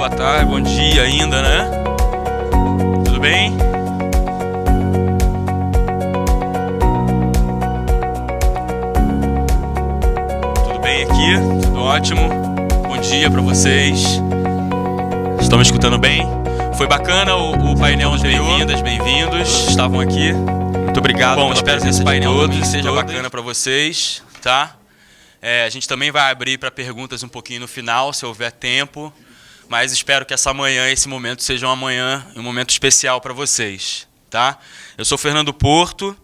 boa tarde, bom dia ainda, né? Tudo bem? Tudo bem aqui? Tudo ótimo? Bom dia para vocês. Estão me escutando bem? Foi bacana o painel anterior. Bem-vindas, bem-vindos. Estavam aqui. Muito obrigado. Bom, espero que esse painel também seja bacana para vocês, tá? A gente também vai abrir para perguntas um pouquinho no final, se houver tempo. Mas espero que essa manhã, esse momento, seja um momento especial para vocês, tá? Eu sou Fernando Porto,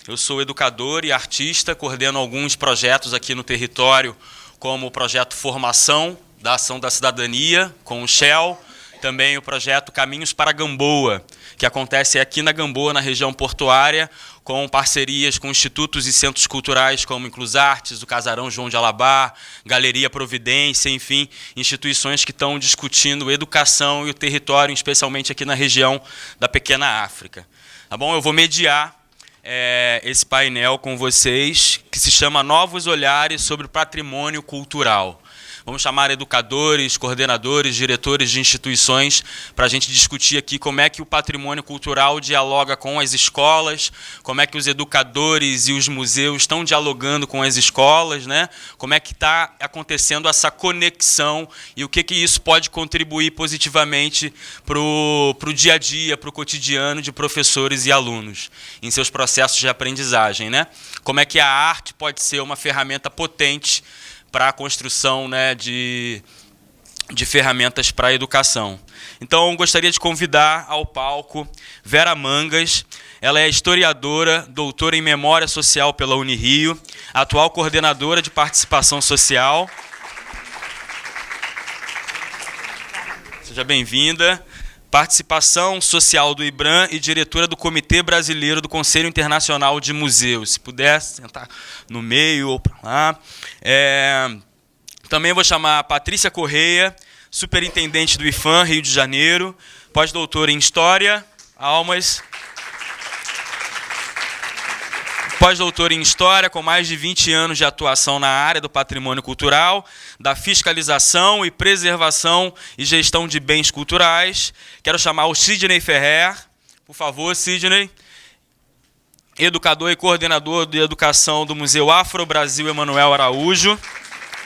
eu sou educador e artista, coordeno alguns projetos aqui no território, como o projeto Formação da Ação da Cidadania, com o Shell, também o projeto Caminhos para Gamboa, que acontece aqui na Gamboa, na região portuária, com parcerias com institutos e centros culturais como Inclusartes, o Casarão João de Alabá, Galeria Providência, enfim, instituições que estão discutindo educação e o território, especialmente aqui na região da Pequena África. Tá bom? Eu vou mediar esse painel com vocês, que se chama Novos Olhares sobre o Patrimônio Cultural. Vamos chamar educadores, coordenadores, diretores de instituições para a gente discutir aqui como é que o patrimônio cultural dialoga com as escolas, como é que os educadores e os museus estão dialogando com as escolas, né? Como é que está acontecendo essa conexão e o que isso pode contribuir positivamente para o dia a dia, para o cotidiano de professores e alunos em seus processos de aprendizagem, né? Como é que a arte pode ser uma ferramenta potente para a construção, né, de ferramentas para a educação. Então, gostaria de convidar ao palco Vera Mangas. Ela é historiadora, doutora em Memória Social pela Unirio, atual coordenadora de Participação Social. Seja bem-vinda. Participação Social do IBRAM e diretora do Comitê Brasileiro do Conselho Internacional de Museus. Se puder sentar no meio ou para lá. Também vou chamar a Patrícia Correia, superintendente do IFAM, Rio de Janeiro, pós-doutora em História, Almas. Pós-doutora em História, com mais de 20 anos de atuação na área do patrimônio cultural, da fiscalização e preservação e gestão de bens culturais. Quero chamar o Sidney Ferrer. Por favor, Sidney. Educador e coordenador de educação do Museu Afro-Brasil Emanuel Araújo,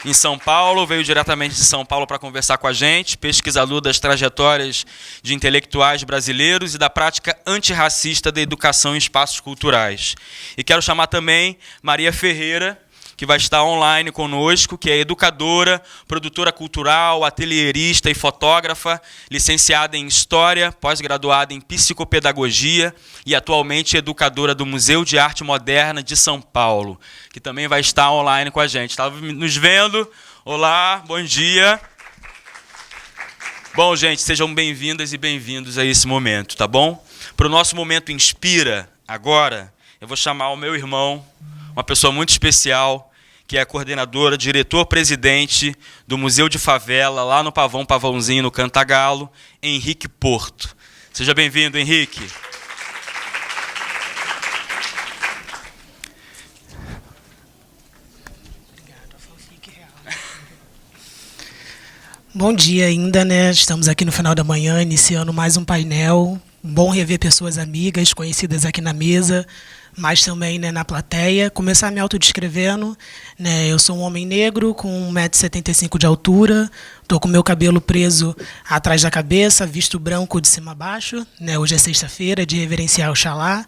em São Paulo, veio diretamente de São Paulo para conversar com a gente, pesquisador das trajetórias de intelectuais brasileiros e da prática antirracista da educação em espaços culturais. E quero chamar também Maria Ferreira, que vai estar online conosco, que é educadora, produtora cultural, atelierista e fotógrafa, licenciada em História, pós-graduada em Psicopedagogia e atualmente educadora do Museu de Arte Moderna de São Paulo, que também vai estar online com a gente. Estava nos vendo? Olá, bom dia. Bom, gente, sejam bem-vindas e bem-vindos a esse momento, tá bom? Para o nosso momento Inspira, agora, eu vou chamar o meu irmão, uma pessoa muito especial, que é a coordenadora, diretor-presidente do Museu de Favela, lá no Pavãozinho, no Cantagalo, Henrique Porto. Seja bem-vindo, Henrique. Bom dia ainda, né? Estamos aqui no final da manhã, iniciando mais um painel. Bom rever pessoas amigas, conhecidas aqui na mesa, mas também, né, na plateia. Começar me autodescrevendo, né? Eu sou um homem negro com 1,75 m de altura, estou com meu cabelo preso atrás da cabeça, visto branco de cima a baixo, né? Hoje é sexta-feira, de reverenciar Oxalá,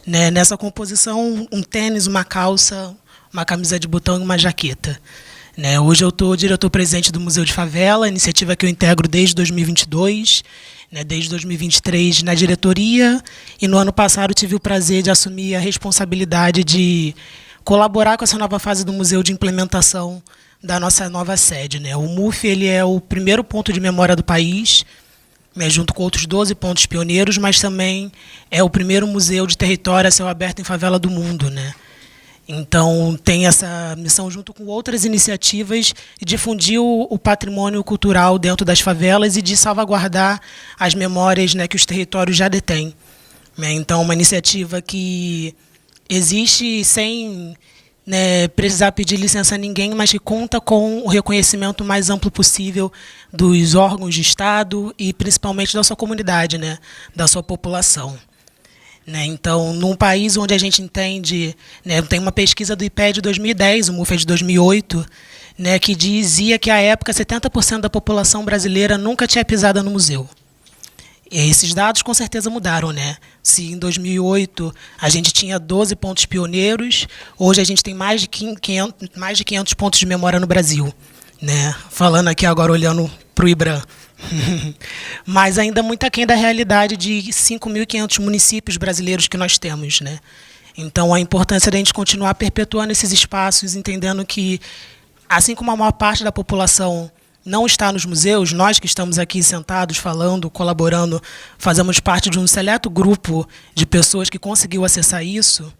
né? Nessa composição, um tênis, uma calça, uma camisa de botão e uma jaqueta. Né? Hoje eu estou diretor-presidente do Museu de Favela, iniciativa que eu integro desde 2022, né? Desde 2023 na diretoria, e no ano passado tive o prazer de assumir a responsabilidade de colaborar com essa nova fase do museu de implementação da nossa nova sede. Né? O MUF ele é o primeiro ponto de memória do país, né? Junto com outros 12 pontos pioneiros, mas também é o primeiro museu de território a céu aberto em favela do mundo, né? Então, tem essa missão, junto com outras iniciativas, de difundir o patrimônio cultural dentro das favelas e de salvaguardar as memórias, né, que os territórios já detêm. Né? Então, uma iniciativa que existe sem né, precisar pedir licença a ninguém, mas que conta com o reconhecimento mais amplo possível dos órgãos de Estado e principalmente da sua comunidade, né, da sua população. Né, então, num país onde a gente entende, né, tem uma pesquisa do IPEA de 2010, o MUF é de 2008, né, que dizia que, à época, 70% da população brasileira nunca tinha pisado no museu. E esses dados com certeza mudaram, né? Se em 2008 a gente tinha 12 pontos pioneiros, hoje a gente tem mais de 500 pontos de memória no Brasil, né? Falando aqui agora, olhando para o IBRAM. Mas ainda muito aquém da realidade de 5.500 municípios brasileiros que nós temos, né? Então, a importância da gente continuar perpetuando esses espaços, entendendo que, assim como a maior parte da população não está nos museus, nós que estamos aqui sentados, falando, colaborando, fazemos parte de um seleto grupo de pessoas que conseguiu acessar isso,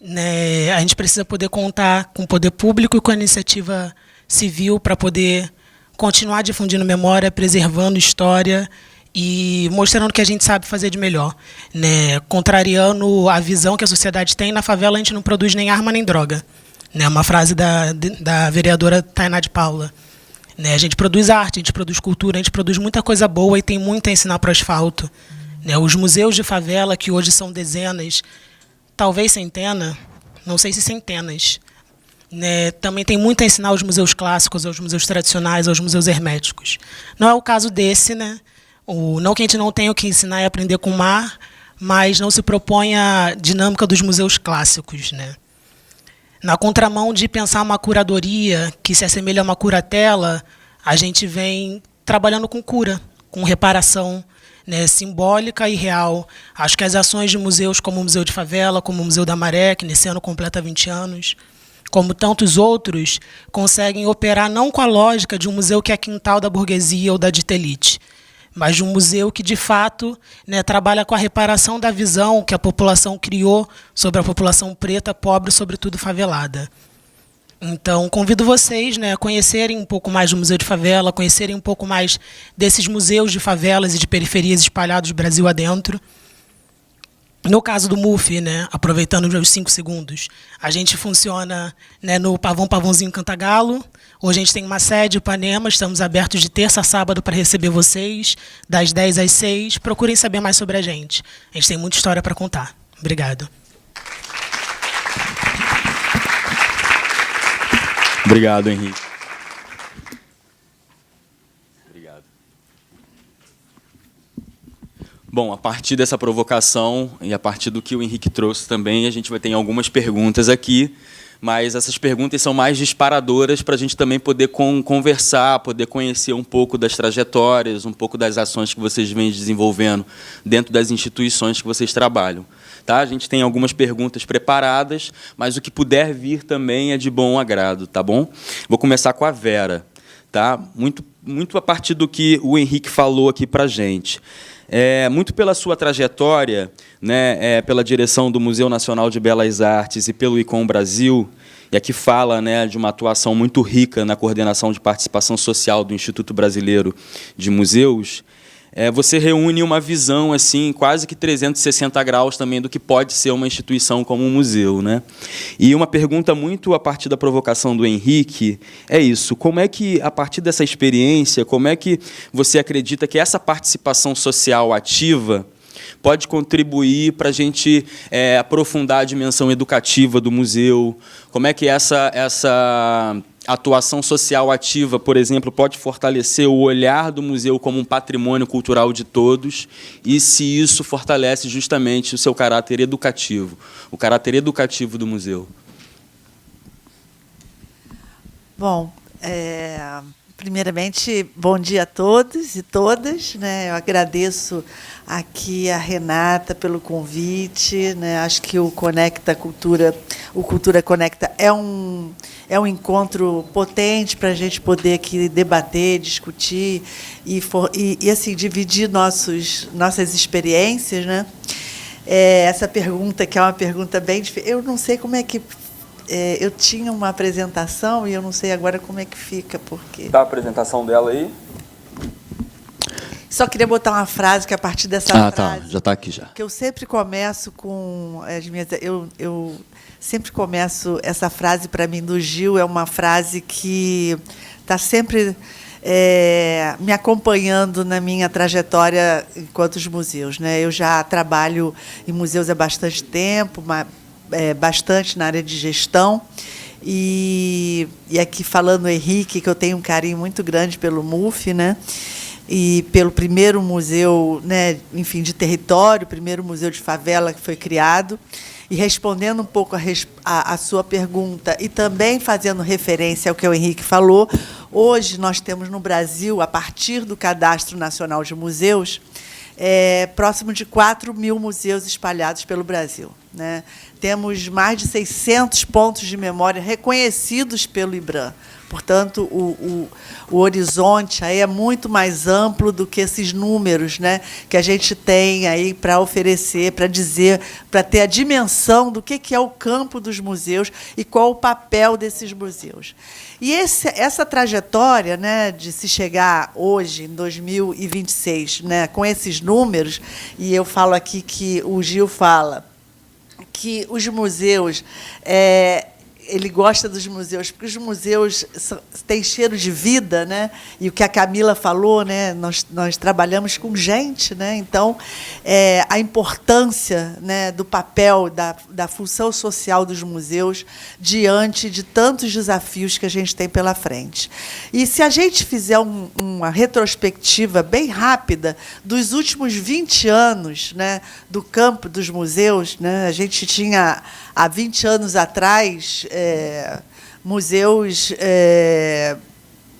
né, a gente precisa poder contar com o poder público e com a iniciativa civil para poder continuar difundindo memória, preservando história e mostrando o que a gente sabe fazer de melhor. Né, contrariando a visão que a sociedade tem, na favela a gente não produz nem arma nem droga. Né, uma frase da vereadora Tainá de Paula. Né, a gente produz arte, a gente produz cultura, a gente produz muita coisa boa e tem muito a ensinar para o asfalto. Né, os museus de favela, que hoje são dezenas, talvez centenas, não sei se centenas, né, também tem muito a ensinar aos museus clássicos, aos museus tradicionais, aos museus herméticos. Não é o caso desse, né? Não que a gente não tenha o que ensinar e aprender com o mar, mas não se propõe a dinâmica dos museus clássicos, né? Na contramão de pensar uma curadoria que se assemelha a uma curatela, a gente vem trabalhando com cura, com reparação, né, simbólica e real. Acho que as ações de museus como o Museu de Favela, como o Museu da Maré, que nesse ano completa 20 anos, como tantos outros, conseguem operar não com a lógica de um museu que é quintal da burguesia ou da dita elite, mas de um museu que, de fato, né, trabalha com a reparação da visão que a população criou sobre a população preta, pobre, sobretudo favelada. Então, convido vocês, né, a conhecerem um pouco mais do Museu de Favela, conhecerem um pouco mais desses museus de favelas e de periferias espalhados Brasil adentro. No caso do MUF, né, aproveitando os 5 segundos, a gente funciona, né, no Pavãozinho Cantagalo. Hoje a gente tem uma sede em Ipanema, estamos abertos de terça a sábado para receber vocês, das 10 às 6. Procurem saber mais sobre a gente tem muita história para contar. Obrigado. Obrigado, Henrique. Obrigado. Bom, a partir dessa provocação e a partir do que o Henrique trouxe também, a gente vai ter algumas perguntas aqui, mas essas perguntas são mais disparadoras para a gente também poder conversar, poder conhecer um pouco das trajetórias, um pouco das ações que vocês vêm desenvolvendo dentro das instituições que vocês trabalham. Tá? A gente tem algumas perguntas preparadas, mas o que puder vir também é de bom agrado, tá bom? Vou começar com a Vera, tá? Muito a partir do que o Henrique falou aqui para a gente. Muito pela sua trajetória, né, pela direção do Museu Nacional de Belas Artes e pelo ICOM Brasil, e aqui fala, né, de uma atuação muito rica na coordenação de participação social do Instituto Brasileiro de Museus, você reúne uma visão assim, quase que 360 graus também do que pode ser uma instituição como um museu, né? E uma pergunta muito a partir da provocação do Henrique é isso: como é que, a partir dessa experiência, como é que você acredita que essa participação social ativa pode contribuir para a gente aprofundar a dimensão educativa do museu? Como é que essa atuação social ativa, por exemplo, pode fortalecer o olhar do museu como um patrimônio cultural de todos, e se isso fortalece justamente o seu caráter educativo, o caráter educativo do museu? Bom, primeiramente, bom dia a todos e todas, né? Eu agradeço aqui a Renata pelo convite, né? Acho que o Conecta Cultura, o Cultura Conecta é um encontro potente para a gente poder aqui debater, discutir e assim, dividir nossas experiências, né? Essa pergunta, que é uma pergunta bem difícil, eu não sei como é que... eu tinha uma apresentação e eu não sei agora como é que fica, porque... Dá a apresentação dela aí? Só queria botar uma frase que, a partir dessa frase... Tá, já está aqui já. Que eu sempre começo com as minhas... Eu sempre começo essa frase, para mim, do Gil, é uma frase que está sempre me acompanhando na minha trajetória enquanto os museus, né? Eu já trabalho em museus há bastante tempo, bastante na área de gestão, e aqui falando Henrique, que eu tenho um carinho muito grande pelo MUF, né? E pelo primeiro museu, né, enfim, de território, primeiro museu de favela que foi criado. E respondendo um pouco a sua pergunta e também fazendo referência ao que o Henrique falou, hoje nós temos no Brasil, a partir do Cadastro Nacional de Museus, próximo de 4.000 museus espalhados pelo Brasil, né? Temos mais de 600 pontos de memória reconhecidos pelo IBRAM. Portanto, o horizonte aí é muito mais amplo do que esses números, né, que a gente tem aí para oferecer, para dizer, para ter a dimensão do que é o campo dos museus e qual o papel desses museus. E essa trajetória, né, de se chegar hoje, em 2026, né, com esses números, e eu falo aqui que o Gil fala que os museus... ele gosta dos museus, porque os museus têm cheiro de vida, né? E o que a Camila falou, né? Nós trabalhamos com gente, né? Então, a importância, né, do papel, da função social dos museus diante de tantos desafios que a gente tem pela frente. E se a gente fizer uma retrospectiva bem rápida dos últimos 20 anos, né, do campo dos museus, né? A gente tinha, há 20 anos atrás, museus,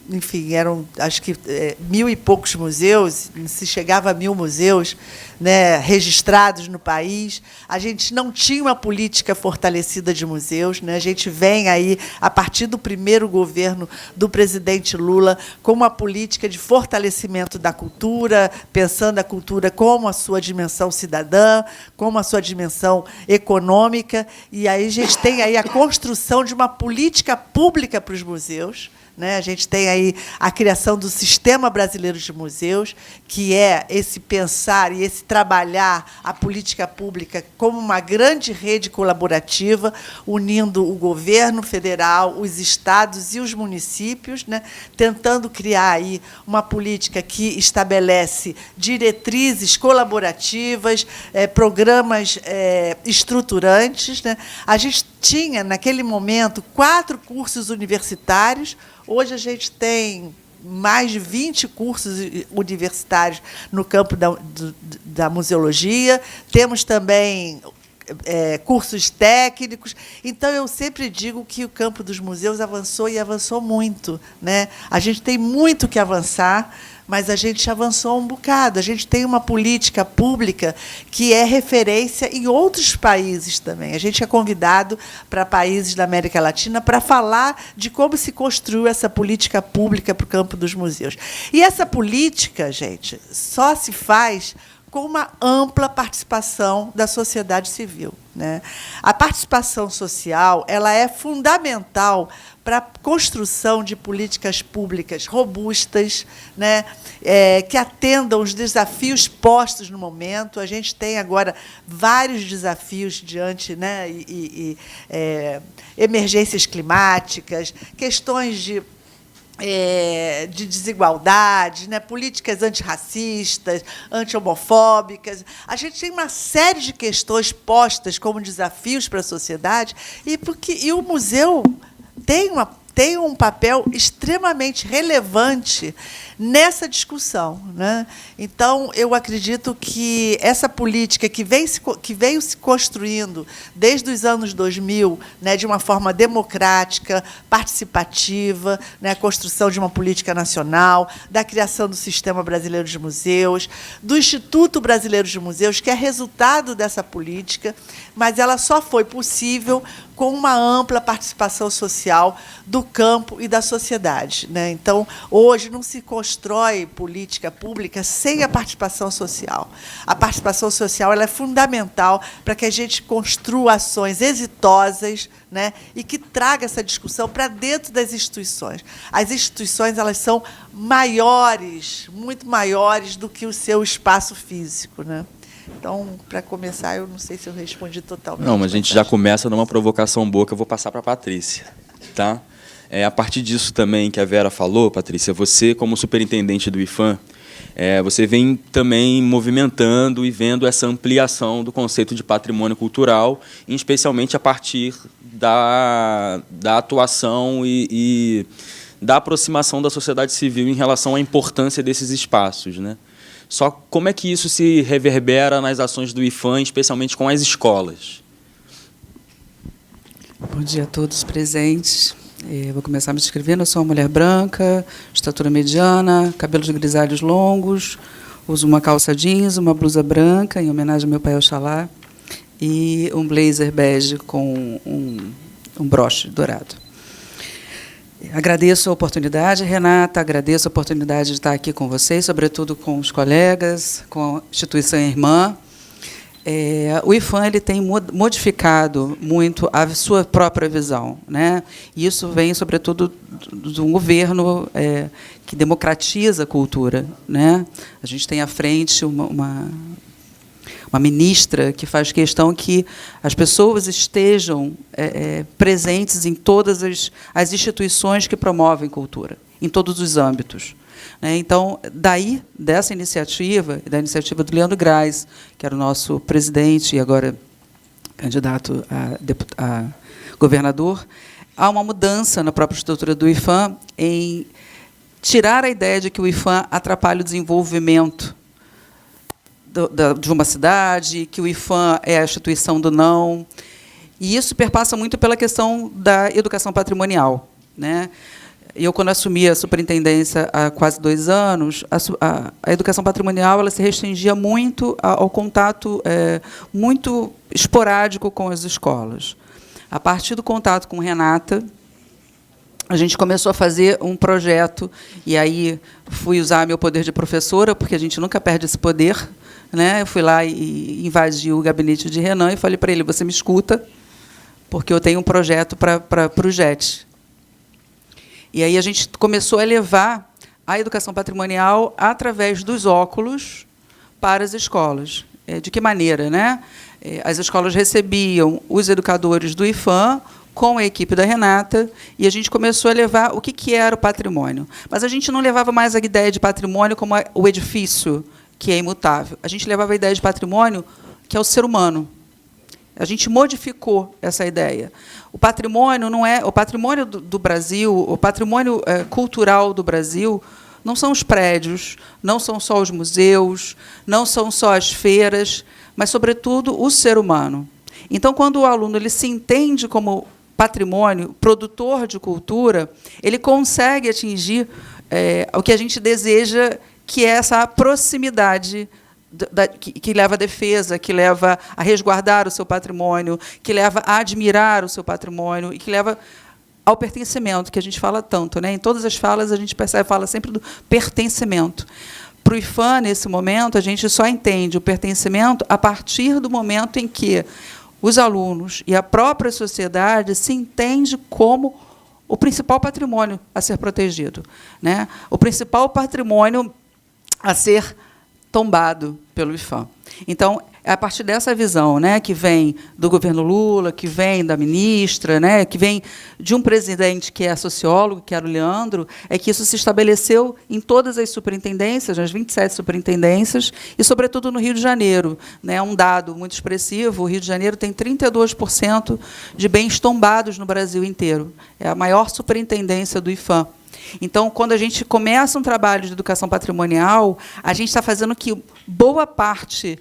enfim, eram, acho que 1.000 e poucos museus, se chegava a 1.000 museus, né, registrados no país. A gente não tinha uma política fortalecida de museus, né? A gente vem aí, a partir do primeiro governo do presidente Lula, com uma política de fortalecimento da cultura, pensando a cultura como a sua dimensão cidadã, como a sua dimensão econômica, e aí a gente tem aí a construção de uma política pública para os museus, né? A gente tem aí a criação do Sistema Brasileiro de Museus, que é esse pensar e esse trabalhar a política pública como uma grande rede colaborativa, unindo o governo federal, os estados e os municípios, né? Tentando criar aí uma política que estabelece diretrizes colaborativas, programas estruturantes, né? A gente tinha, naquele momento, 4 cursos universitários. Hoje a gente tem mais de 20 cursos universitários no campo da museologia. Temos também cursos técnicos. Então, eu sempre digo que o campo dos museus avançou e avançou muito, né? A gente tem muito que avançar, mas a gente avançou um bocado. A gente tem uma política pública que é referência em outros países também. A gente é convidado para países da América Latina para falar de como se construiu essa política pública para o campo dos museus. E essa política, gente, só se faz com uma ampla participação da sociedade civil, né? A participação social, ela é fundamental para a construção de políticas públicas robustas, né, que atendam os desafios postos no momento. A gente tem agora vários desafios diante, né, emergências climáticas, questões de desigualdade, né, políticas antirracistas, anti-homofóbicas. A gente tem uma série de questões postas como desafios para a sociedade, e o museu tem um papel extremamente relevante nessa discussão, né? Então, eu acredito que essa política que veio se construindo desde os anos 2000, né, de uma forma democrática, participativa, né, a construção de uma política nacional, da criação do Sistema Brasileiro de Museus, do Instituto Brasileiro de Museus, que é resultado dessa política, mas ela só foi possível com uma ampla participação social do campo e da sociedade, né? Então, hoje não se constrói política pública sem a participação social. A participação social, ela é fundamental para que a gente construa ações exitosas, né, e que traga essa discussão para dentro das instituições. As instituições, elas são maiores, muito maiores do que o seu espaço físico, né? Então, para começar, eu não sei se eu respondi totalmente. Não, mas a gente já começa numa provocação boa que eu vou passar para a Patrícia. Tá? A partir disso também que a Vera falou, Patrícia, você, como superintendente do IPHAN, você vem também movimentando e vendo essa ampliação do conceito de patrimônio cultural, especialmente a partir da atuação e da aproximação da sociedade civil em relação à importância desses espaços, né? Só como é que isso se reverbera nas ações do IPHAN, especialmente com as escolas? Bom dia a todos presentes. Vou começar me descrevendo. Eu sou uma mulher branca, estatura mediana, cabelos grisalhos longos, uso uma calça jeans, uma blusa branca, em homenagem ao meu pai Oxalá, e um blazer bege com um broche dourado. Agradeço a oportunidade, Renata, agradeço a oportunidade de estar aqui com vocês, sobretudo com os colegas, com a instituição irmã. O IPHAN ele tem modificado muito a sua própria visão, né? E isso vem, sobretudo, de um governo que democratiza a cultura, né? A gente tem à frente uma ministra que faz questão que as pessoas estejam presentes em todas as instituições que promovem cultura, em todos os âmbitos. Então, dessa iniciativa, da iniciativa do Leandro Grais, que era o nosso presidente e agora candidato a governador, há uma mudança na própria estrutura do IPHAN em tirar a ideia de que o IPHAN atrapalha o desenvolvimento de uma cidade, que o IPHAN é a instituição do não. E isso perpassa muito pela questão da educação patrimonial, né? Eu, quando assumi a superintendência há quase 2 anos, a educação patrimonial ela se restringia muito ao contato muito esporádico com as escolas. A partir do contato com Renata, a gente começou a fazer um projeto, e aí fui usar meu poder de professora, porque a gente nunca perde esse poder, né? Eu fui lá e invadi o gabinete de Renan e falei para ele, você me escuta, porque eu tenho um projeto para o JET. E aí a gente começou a levar a educação patrimonial através dos óculos para as escolas. De que maneira, né? As escolas recebiam os educadores do IPHAN com a equipe da Renata, e a gente começou a levar o que era o patrimônio. Mas a gente não levava mais a ideia de patrimônio como o edifício, que é imutável. A gente levava a ideia de patrimônio, que é o ser humano. A gente modificou essa ideia. O patrimônio não é o patrimônio do Brasil, o patrimônio cultural do Brasil não são os prédios, não são só os museus, não são só as feiras, mas, sobretudo, o ser humano. Então, quando o aluno ele se entende como patrimônio, produtor de cultura, ele consegue atingir o que a gente deseja, que é essa proximidade que leva à defesa, que leva a resguardar o seu patrimônio, que leva a admirar o seu patrimônio e que leva ao pertencimento, que a gente fala tanto, né? Em todas as falas, a gente fala sempre do pertencimento. Para o IPHAN, nesse momento, a gente só entende o pertencimento a partir do momento em que os alunos e a própria sociedade se entende como o principal patrimônio a ser protegido, né? O principal patrimônio a ser tombado pelo IPHAN. Então, é a partir dessa visão, né, que vem do governo Lula, que vem da ministra, né, que vem de um presidente que é sociólogo, que era o Leandro, é que isso se estabeleceu em todas as superintendências, nas 27 superintendências, e, sobretudo, no Rio de Janeiro. Né, um dado muito expressivo, o Rio de Janeiro tem 32% de bens tombados no Brasil inteiro. É a maior superintendência do IPHAN. Então, quando a gente começa um trabalho de educação patrimonial, a gente está fazendo que boa parte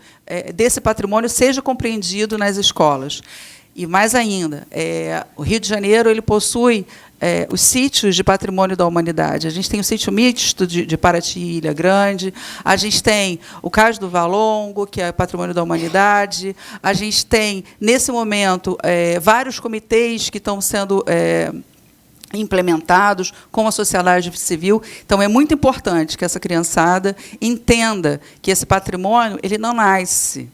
desse patrimônio seja compreendido nas escolas. E, mais ainda, o Rio de Janeiro ele possui os sítios de patrimônio da humanidade. A gente tem o sítio misto de Paraty e Ilha Grande, a gente tem o Cais do Valongo, que é patrimônio da humanidade, a gente tem, nesse momento, vários comitês que estão sendo implementados com a sociedade civil. Então, é muito importante que essa criançada entenda que esse patrimônio ele não nasce,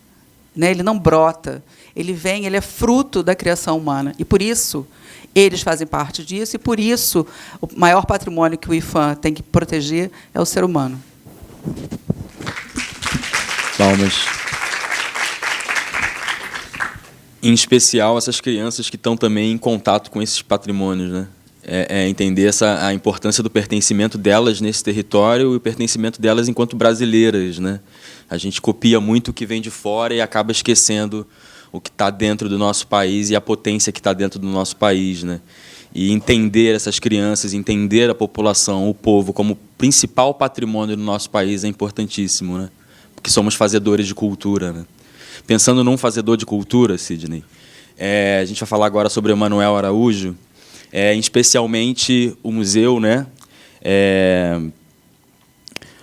né? Ele não brota, ele vem, ele é fruto da criação humana. E, por isso, eles fazem parte disso, e, por isso, o maior patrimônio que o IPHAN tem que proteger é o ser humano. Palmas. Em especial essas crianças que estão também em contato com esses patrimônios, né? Entender a importância do pertencimento delas nesse território e o pertencimento delas enquanto brasileiras, né? A gente copia muito o que vem de fora e acaba esquecendo o que está dentro do nosso país e a potência que está dentro do nosso país, né? E entender essas crianças, entender a população, o povo, como principal patrimônio do nosso país é importantíssimo, né? Porque somos fazedores de cultura, né? Pensando num fazedor de cultura, Sidney, a gente vai falar agora sobre Emanuel Araújo, especialmente o museu, né?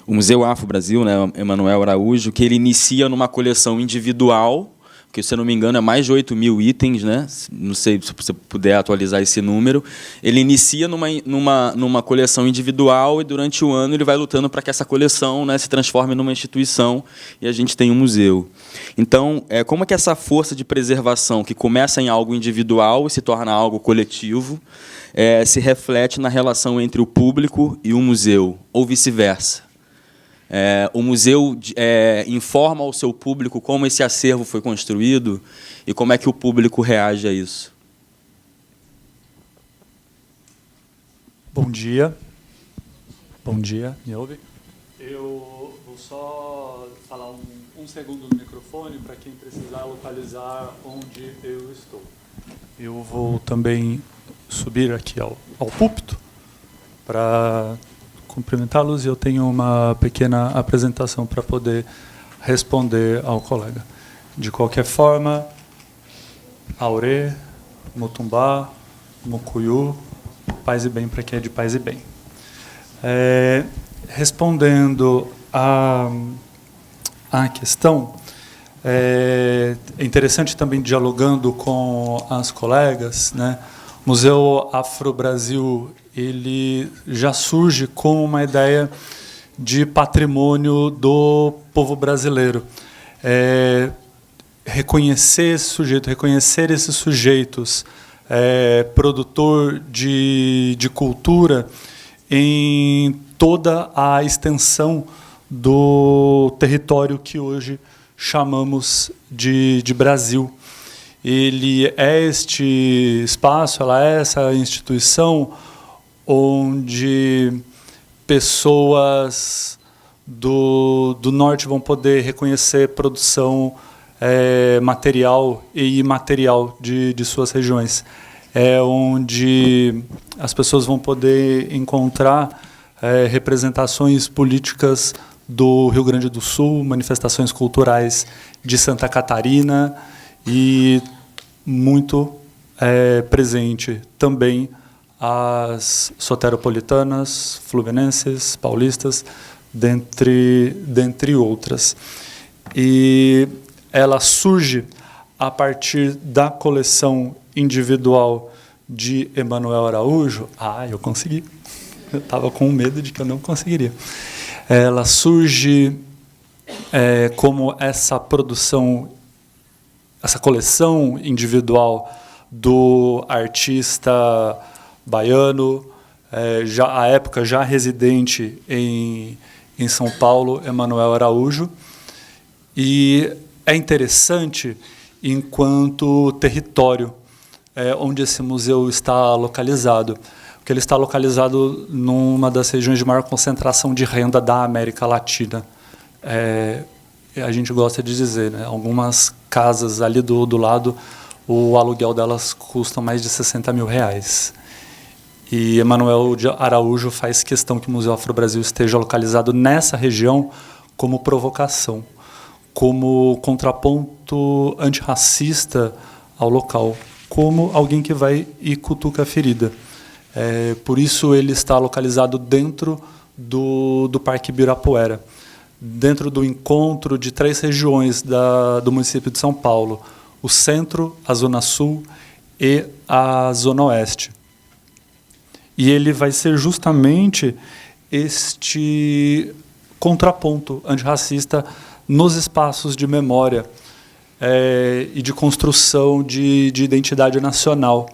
O Museu Afro-Brasil, né? Emanuel Araújo, que ele inicia numa coleção individual, que, se eu não me engano, é mais de 8.000 itens, né? Não sei se você puder atualizar esse número. Ele inicia numa coleção individual e, durante o ano, ele vai lutando para que essa coleção, né, se transforme numa instituição e a gente tem um museu. Então, como é que essa força de preservação, que começa em algo individual e se torna algo coletivo, se reflete na relação entre o público e o museu, ou vice-versa? O museu informa ao seu público como esse acervo foi construído e como é que o público reage a isso. Bom dia. Bom dia, me ouve? Eu vou só falar um segundo no microfone para quem precisar localizar onde eu estou. Eu vou também subir aqui ao púlpito para cumprimentá-los e eu tenho uma pequena apresentação para poder responder ao colega. De qualquer forma, Aurê, Mutumbá, Mucuyu, paz e bem para quem é de paz e bem. Respondendo à questão, é interessante também, dialogando com as colegas, né? O Museu Afro-Brasil, ele já surge como uma ideia de patrimônio do povo brasileiro. Reconhecer esse sujeito, reconhecer esses sujeitos, produtor de cultura em toda a extensão do território que hoje chamamos de Brasil. Ele é este espaço, ela é essa instituição onde pessoas do norte vão poder reconhecer produção material e imaterial de suas regiões. É onde as pessoas vão poder encontrar representações políticas do Rio Grande do Sul, manifestações culturais de Santa Catarina e muito presente também as soteropolitanas, fluminenses, paulistas, dentre outras. E ela surge a partir da coleção individual de Emanuel Araújo. Eu consegui. Eu estava com medo de que eu não conseguiria. Ela surge como essa produção, essa coleção individual do artista baiano, à época já residente em São Paulo, Emanuel Araújo. E é interessante enquanto território onde esse museu está localizado, porque ele está localizado numa das regiões de maior concentração de renda da América Latina. A gente gosta de dizer, né? Algumas casas ali do lado, o aluguel delas custa mais de R$60 mil. E Emanuel Araújo faz questão que o Museu Afro-Brasil esteja localizado nessa região como provocação, como contraponto antirracista ao local, como alguém que vai e cutuca a ferida. Por isso ele está localizado dentro do Parque Ibirapuera, dentro do encontro de 3 regiões do município de São Paulo: o centro, a zona sul e a zona oeste. E ele vai ser justamente este contraponto antirracista nos espaços de memória e de construção de identidade nacional.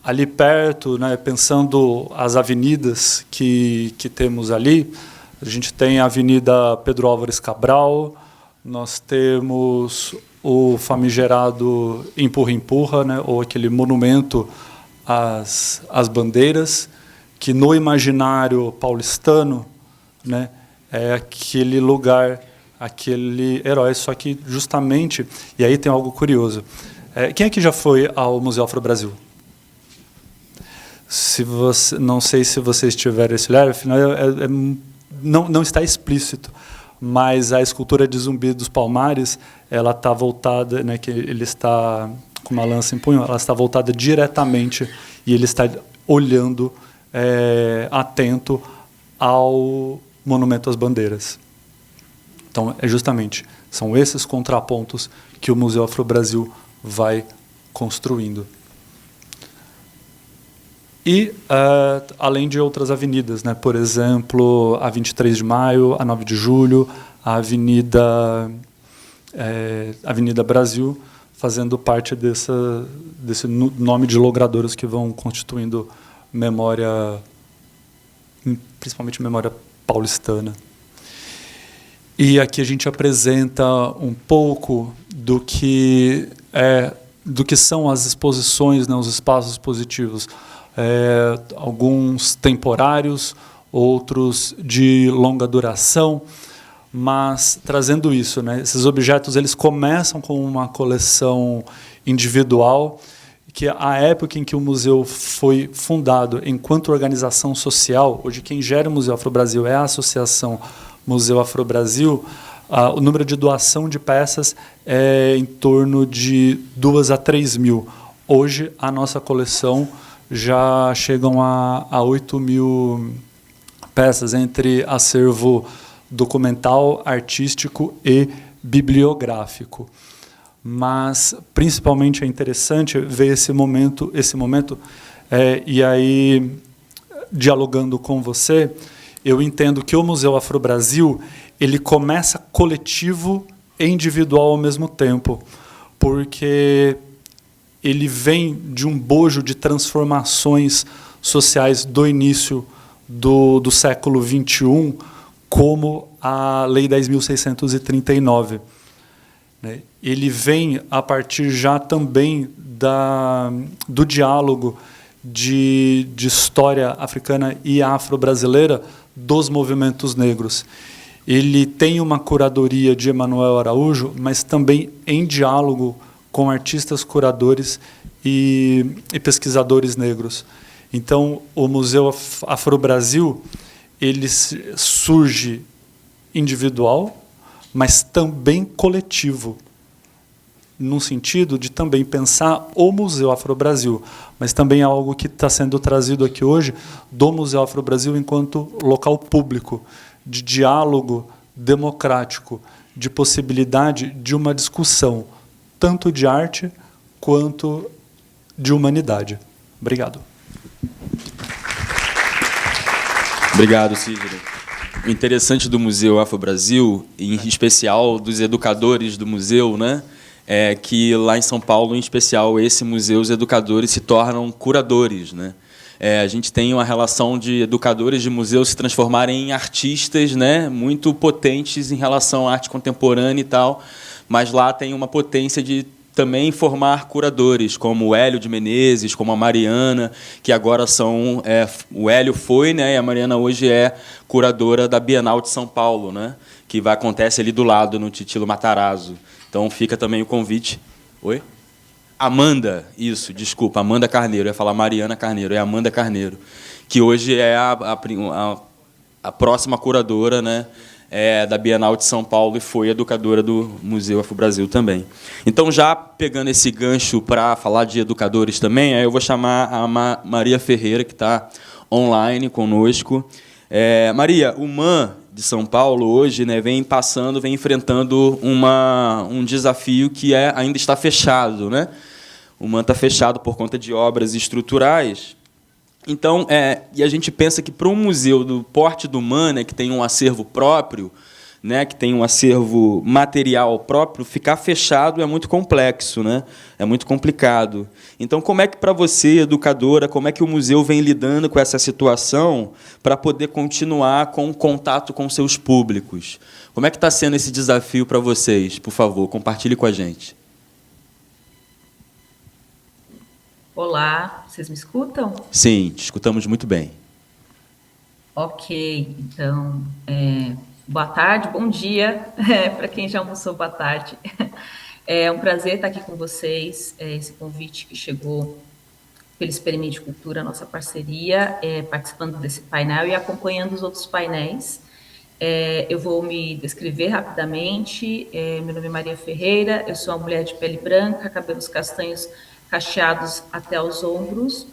Ali perto, né, pensando as avenidas que temos ali, a gente tem a Avenida Pedro Álvares Cabral, nós temos o famigerado empurra-empurra, né, ou aquele monumento às bandeiras, que no imaginário paulistano, né, é aquele lugar, aquele herói, só que justamente, e aí tem algo curioso. Quem aqui já foi ao Museu Afro-Brasil? Não sei se vocês tiveram esse olhar, afinal não está explícito, mas a escultura de Zumbi dos Palmares, ela está voltada, né, que ele está com uma lança em punho, ela está voltada diretamente e ele está olhando, atento ao monumento às bandeiras. Então, são esses contrapontos que o Museu Afro-Brasil vai construindo. E, além de outras avenidas, né? Por exemplo, a 23 de Maio, a 9 de Julho, a Avenida Brasil, fazendo parte desse nome de logradoras que vão constituindo memória, principalmente memória paulistana. E aqui a gente apresenta um pouco do que são as exposições, né? Os espaços expositivos. Alguns temporários, outros de longa duração, mas trazendo isso, né? Esses objetos eles começam com uma coleção individual, que a época em que o museu foi fundado enquanto organização social, hoje quem gera o Museu Afro-Brasil é a Associação Museu Afro-Brasil, o número de doação de peças é em torno de 2 a 3 mil. Hoje a nossa coleção já chegam a 8 mil peças, entre acervo documental, artístico e bibliográfico. Mas, principalmente, é interessante ver esse momento e aí, dialogando com você, eu entendo que o Museu Afro-Brasil ele começa coletivo e individual ao mesmo tempo, porque ele vem de um bojo de transformações sociais do início do século XXI, como a Lei 10.639. Né? Ele vem a partir já também do diálogo de história africana e afro-brasileira dos movimentos negros. Ele tem uma curadoria de Emanuel Araújo, mas também em diálogo com artistas, curadores e pesquisadores negros. Então, o Museu Afro-Brasil ele surge individual, mas também coletivo, no sentido de também pensar o Museu Afro-Brasil, mas também algo que está sendo trazido aqui hoje do Museu Afro-Brasil enquanto local público, de diálogo democrático, de possibilidade de uma discussão, tanto de arte quanto de humanidade. Obrigado. Obrigado, Sidney. O interessante do Museu Afro-Brasil, em especial dos educadores do museu, né, é que lá em São Paulo, em especial, esse museu, os educadores se tornam curadores, né? A gente tem uma relação de educadores de museu se transformarem em artistas, né, muito potentes em relação à arte contemporânea e tal, mas lá tem uma potência de também formar curadores, como o Hélio de Menezes, como a Mariana, que agora são... o Hélio foi, né, e a Mariana hoje é curadora da Bienal de São Paulo, né, que acontece ali do lado, no Titilo Matarazzo. Então, fica também o convite. Oi? Amanda, isso, desculpa, Amanda Carneiro, eu ia falar Mariana Carneiro, é Amanda Carneiro, que hoje é a próxima curadora, né, da Bienal de São Paulo e foi educadora do Museu Afro-Brasil também. Então, já pegando esse gancho para falar de educadores também, aí eu vou chamar a Maria Ferreira, que está online conosco. Maria, o MAN de São Paulo hoje, né, vem enfrentando um desafio que ainda está fechado, né? O MAN está fechado por conta de obras estruturais. Então, e a gente pensa que para um museu do porte do MAN, né, que tem um acervo próprio, né, que tem um acervo material próprio, ficar fechado é muito complexo, né? É muito complicado. Então, como é que, para você, educadora, como é que o museu vem lidando com essa situação para poder continuar com contato com seus públicos? Como é que está sendo esse desafio para vocês? Por favor, compartilhe com a gente. Olá, vocês me escutam? Sim, te escutamos muito bem. Ok, então, boa tarde, bom dia, para quem já almoçou, boa tarde. É um prazer estar aqui com vocês, esse convite que chegou pelo Experimente Cultura, nossa parceria, participando desse painel e acompanhando os outros painéis. Eu vou me descrever rapidamente, meu nome é Maria Ferreira, eu sou uma mulher de pele branca, cabelos castanhos cacheados até os ombros,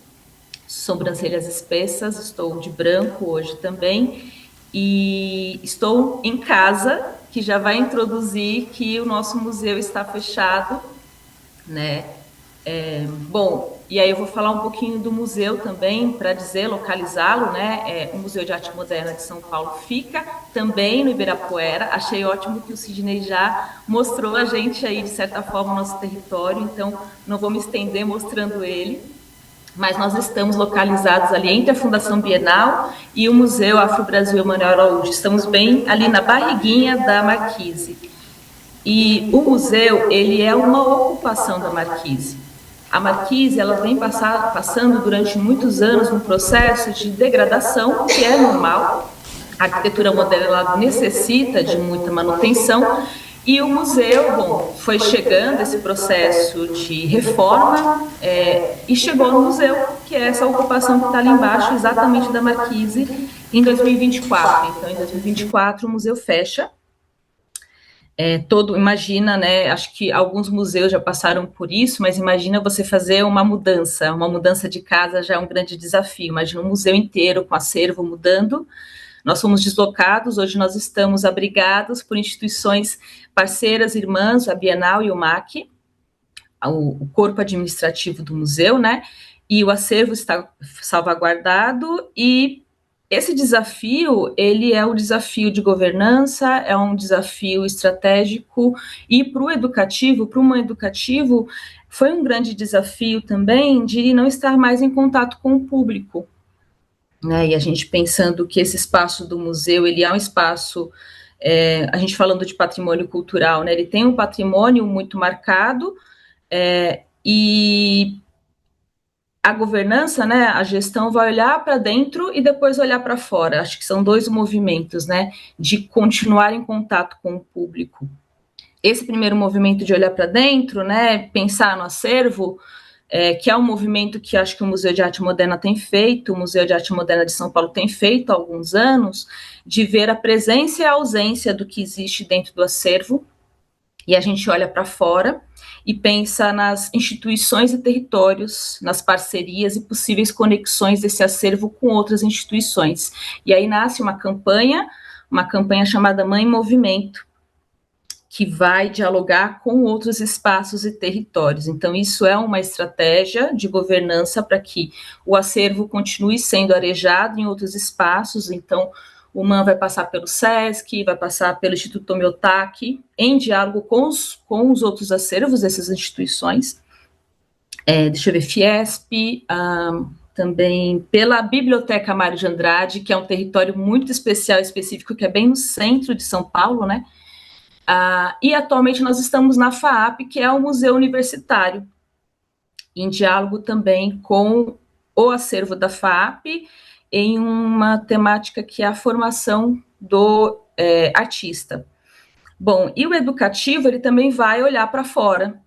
sobrancelhas espessas, estou de branco hoje também, e estou em casa, que já vai introduzir que o nosso museu está fechado, né? Bom, e aí eu vou falar um pouquinho do museu também, para dizer, localizá-lo, né? O Museu de Arte Moderna de São Paulo fica também no Ibirapuera. Achei ótimo que o Sidney já mostrou a gente aí, de certa forma, o nosso território, então não vou me estender mostrando ele, mas nós estamos localizados ali entre a Fundação Bienal e o Museu Afro-Brasil Emanuel Araújo. Estamos bem ali na barriguinha da Marquise. E o museu, ele é uma ocupação da Marquise. A Marquise, ela vem passando durante muitos anos um processo de degradação, que é normal. A arquitetura moderna ela necessita de muita manutenção. E o museu, bom, foi chegando esse processo de reforma e chegou no museu, que é essa ocupação que está ali embaixo, exatamente da Marquise, em 2024. Então, em 2024, o museu fecha. Imagina, né, acho que alguns museus já passaram por isso, mas imagina você fazer uma mudança de casa já é um grande desafio. Imagina um museu inteiro com acervo mudando. Nós fomos deslocados, hoje nós estamos abrigados por instituições parceiras, irmãs, a Bienal e o MAC, o corpo administrativo do museu, né? E o acervo está salvaguardado, e esse desafio, ele é um desafio de governança, é um desafio estratégico, e para o educativo, foi um grande desafio também de não estar mais em contato com o público, né? E a gente pensando que esse espaço do museu, ele é um espaço, a gente falando de patrimônio cultural, né? Ele tem um patrimônio muito marcado, e a governança, né, a gestão vai olhar para dentro e depois olhar para fora. Acho que são dois movimentos, né, de continuar em contato com o público. Esse primeiro movimento de olhar para dentro, né, pensar no acervo, que é um movimento que acho que o Museu de Arte Moderna tem feito, o Museu de Arte Moderna de São Paulo tem feito há alguns anos, de ver a presença e a ausência do que existe dentro do acervo, e a gente olha para fora e pensa nas instituições e territórios, nas parcerias e possíveis conexões desse acervo com outras instituições. E aí nasce uma campanha chamada Mãe em Movimento, que vai dialogar com outros espaços e territórios. Então, isso é uma estratégia de governança para que o acervo continue sendo arejado em outros espaços. Então, o MAN vai passar pelo SESC, vai passar pelo Instituto Tomiotaki, em diálogo com os outros acervos dessas instituições. Deixa eu ver, Fiesp, também pela Biblioteca Mário de Andrade, que é um território muito especial e específico, que é bem no centro de São Paulo, né? E atualmente nós estamos na FAAP, que é o Museu Universitário, em diálogo também com o acervo da FAAP, em uma temática que é a formação do artista. Bom, e o educativo, ele também vai olhar para fora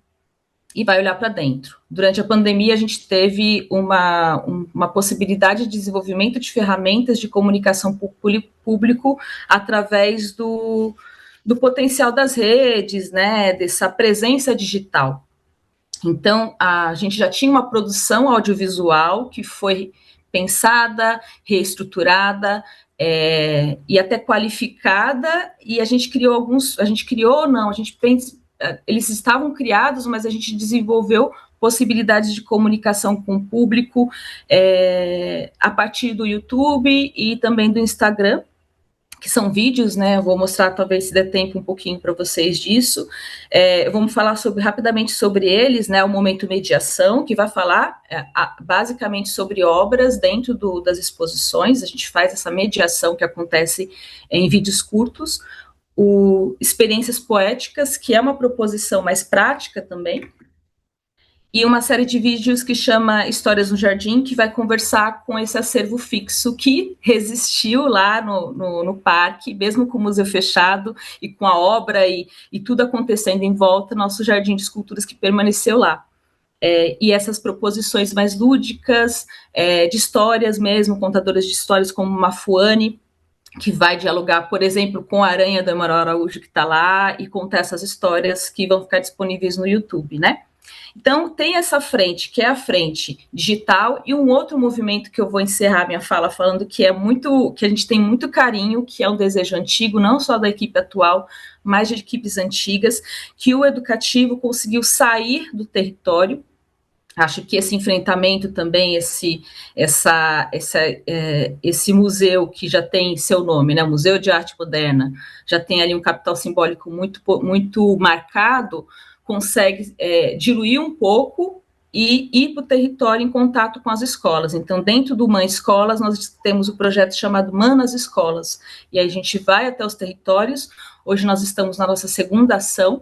e vai olhar para dentro. Durante a pandemia, a gente teve uma possibilidade de desenvolvimento de ferramentas de comunicação público através do potencial das redes, né, dessa presença digital. Então, a gente já tinha uma produção audiovisual que foi pensada, reestruturada, e até qualificada, e eles estavam criados, mas a gente desenvolveu possibilidades de comunicação com o público a partir do YouTube e também do Instagram, que são vídeos, né? Eu vou mostrar, talvez, se der tempo, um pouquinho para vocês disso. Vamos falar rapidamente sobre eles, né? O Momento Mediação, que vai falar basicamente sobre obras dentro das exposições. A gente faz essa mediação que acontece em vídeos curtos. O Experiências Poéticas, que é uma proposição mais prática também. E uma série de vídeos que chama Histórias no Jardim, que vai conversar com esse acervo fixo que resistiu lá no parque, mesmo com o museu fechado e com a obra e tudo acontecendo em volta, nosso jardim de esculturas que permaneceu lá. E essas proposições mais lúdicas, de histórias mesmo, contadoras de histórias como Mafuane, que vai dialogar, por exemplo, com a Aranha do Emanuel Araújo, que está lá, e contar essas histórias que vão ficar disponíveis no YouTube, né? Então, tem essa frente, que é a frente digital, e um outro movimento que eu vou encerrar minha fala falando que a gente tem muito carinho, que é um desejo antigo, não só da equipe atual, mas de equipes antigas, que o educativo conseguiu sair do território. Acho que esse enfrentamento também, esse museu que já tem seu nome, né, Museu de Arte Moderna, já tem ali um capital simbólico muito marcado, consegue diluir um pouco e ir para o território em contato com as escolas. Então, dentro do Mãe Escolas, nós temos o projeto chamado Manas Escolas, e aí a gente vai até os territórios. Hoje nós estamos na nossa segunda ação,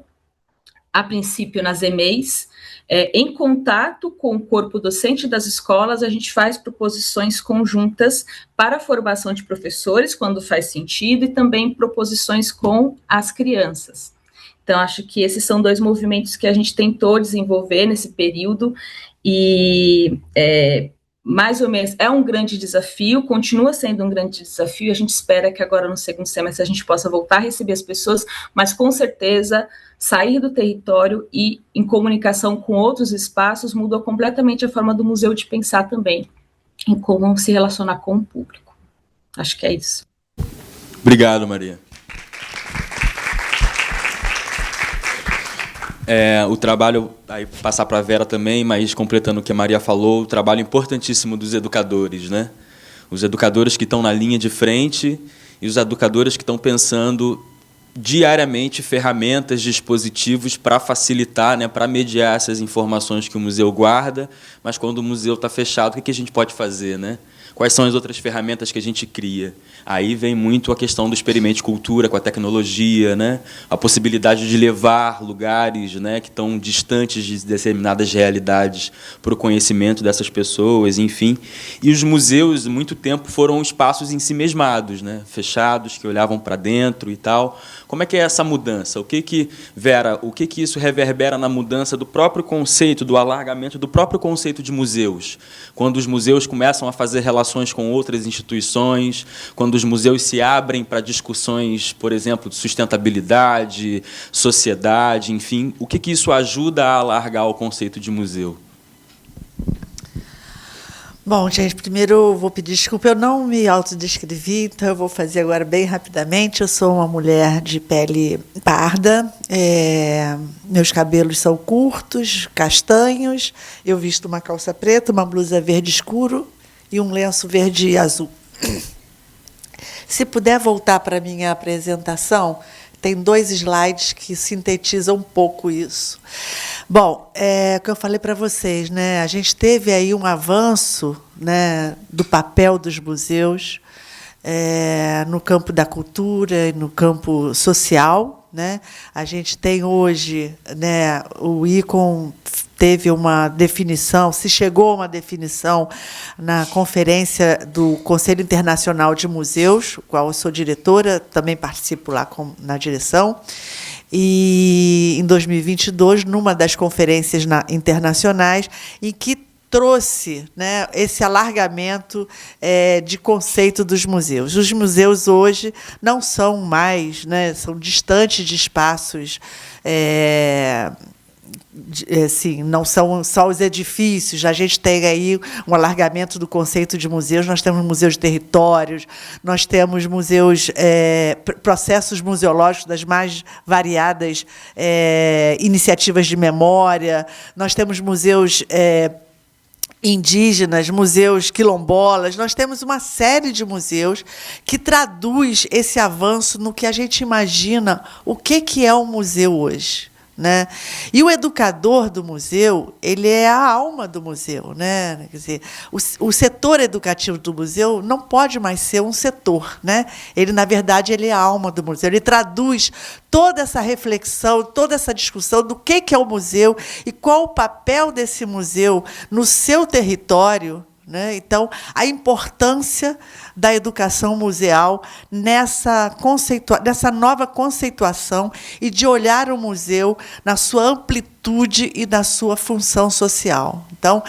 a princípio nas EMEIs, em contato com o corpo docente das escolas, a gente faz proposições conjuntas para a formação de professores, quando faz sentido, e também proposições com as crianças. Então, acho que esses são dois movimentos que a gente tentou desenvolver nesse período, e mais ou menos é um grande desafio, continua sendo um grande desafio, a gente espera que agora no segundo semestre a gente possa voltar a receber as pessoas, mas com certeza sair do território e em comunicação com outros espaços mudou completamente a forma do museu de pensar também, em como se relacionar com o público. Acho que é isso. Obrigado, Maria. O trabalho, aí passar para a Vera também, mas completando o que a Maria falou, o trabalho importantíssimo dos educadores, né? Os educadores que estão na linha de frente e os educadores que estão pensando diariamente ferramentas, dispositivos para facilitar, né, para mediar essas informações que o museu guarda, mas quando o museu está fechado, o que a gente pode fazer, né? Quais são as outras ferramentas que a gente cria? Aí vem muito a questão do Experimente Cultura com a tecnologia, né? A possibilidade de levar lugares, né, que estão distantes de determinadas realidades para o conhecimento dessas pessoas, enfim. E os museus, muito tempo, foram espaços ensimesmados, né, fechados, que olhavam para dentro e tal. Como é que é essa mudança? Vera, o que isso reverbera na mudança do próprio conceito, do alargamento do próprio conceito de museus? Quando os museus começam a fazer relações com outras instituições, quando os museus se abrem para discussões, por exemplo, de sustentabilidade, sociedade, enfim, o que isso ajuda a alargar o conceito de museu? Bom, gente, primeiro eu vou pedir desculpa, eu não me autodescrevi, então eu vou fazer agora bem rapidamente. Eu sou uma mulher de pele parda, meus cabelos são curtos, castanhos, eu visto uma calça preta, uma blusa verde escuro e um lenço verde e azul. Se puder voltar para a minha apresentação, tem 2 slides que sintetizam um pouco isso. Bom, o que eu falei para vocês, né? A gente teve aí um avanço, né, do papel dos museus no campo da cultura e no campo social, né? A gente tem hoje, né, o ICOM teve uma definição, se chegou a uma definição na conferência do Conselho Internacional de Museus, qual eu sou diretora, também participo lá na direção, e em 2022, numa das conferências internacionais, em que trouxe, né, esse alargamento de conceito dos museus. Os museus hoje não são mais, né, são distantes de espaços, assim, não são só os edifícios. A gente tem aí um alargamento do conceito de museus. Nós temos museus de territórios, nós temos museus, processos museológicos das mais variadas iniciativas de memória, nós temos museus indígenas, museus quilombolas. Nós temos uma série de museus que traduz esse avanço no que a gente imagina o que é um museu hoje, né? E o educador do museu, ele é a alma do museu, né? Quer dizer, o setor educativo do museu não pode mais ser um setor, né? Ele, na verdade, ele é a alma do museu. Ele traduz toda essa reflexão, toda essa discussão do que é o museu e qual o papel desse museu no seu território, né? Então, a importância da educação museal nessa nova conceituação e de olhar o museu na sua amplitude e na sua função social. Então,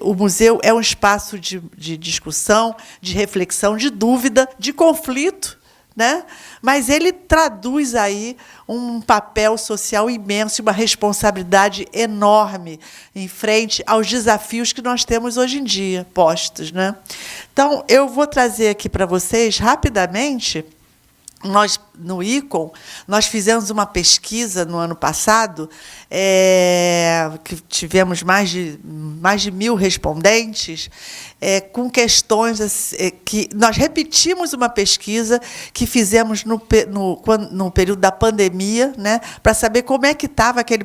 o museu é um espaço de discussão, de reflexão, de dúvida, de conflito, né? Mas ele traduz aí um papel social imenso e uma responsabilidade enorme em frente aos desafios que nós temos hoje em dia postos, né? Então, eu vou trazer aqui para vocês, rapidamente, nós, no ICOM, nós fizemos uma pesquisa no ano passado, que tivemos mais de 1.000 respondentes, com questões que nós repetimos uma pesquisa que fizemos no período da pandemia, né, para saber como é que estava aquele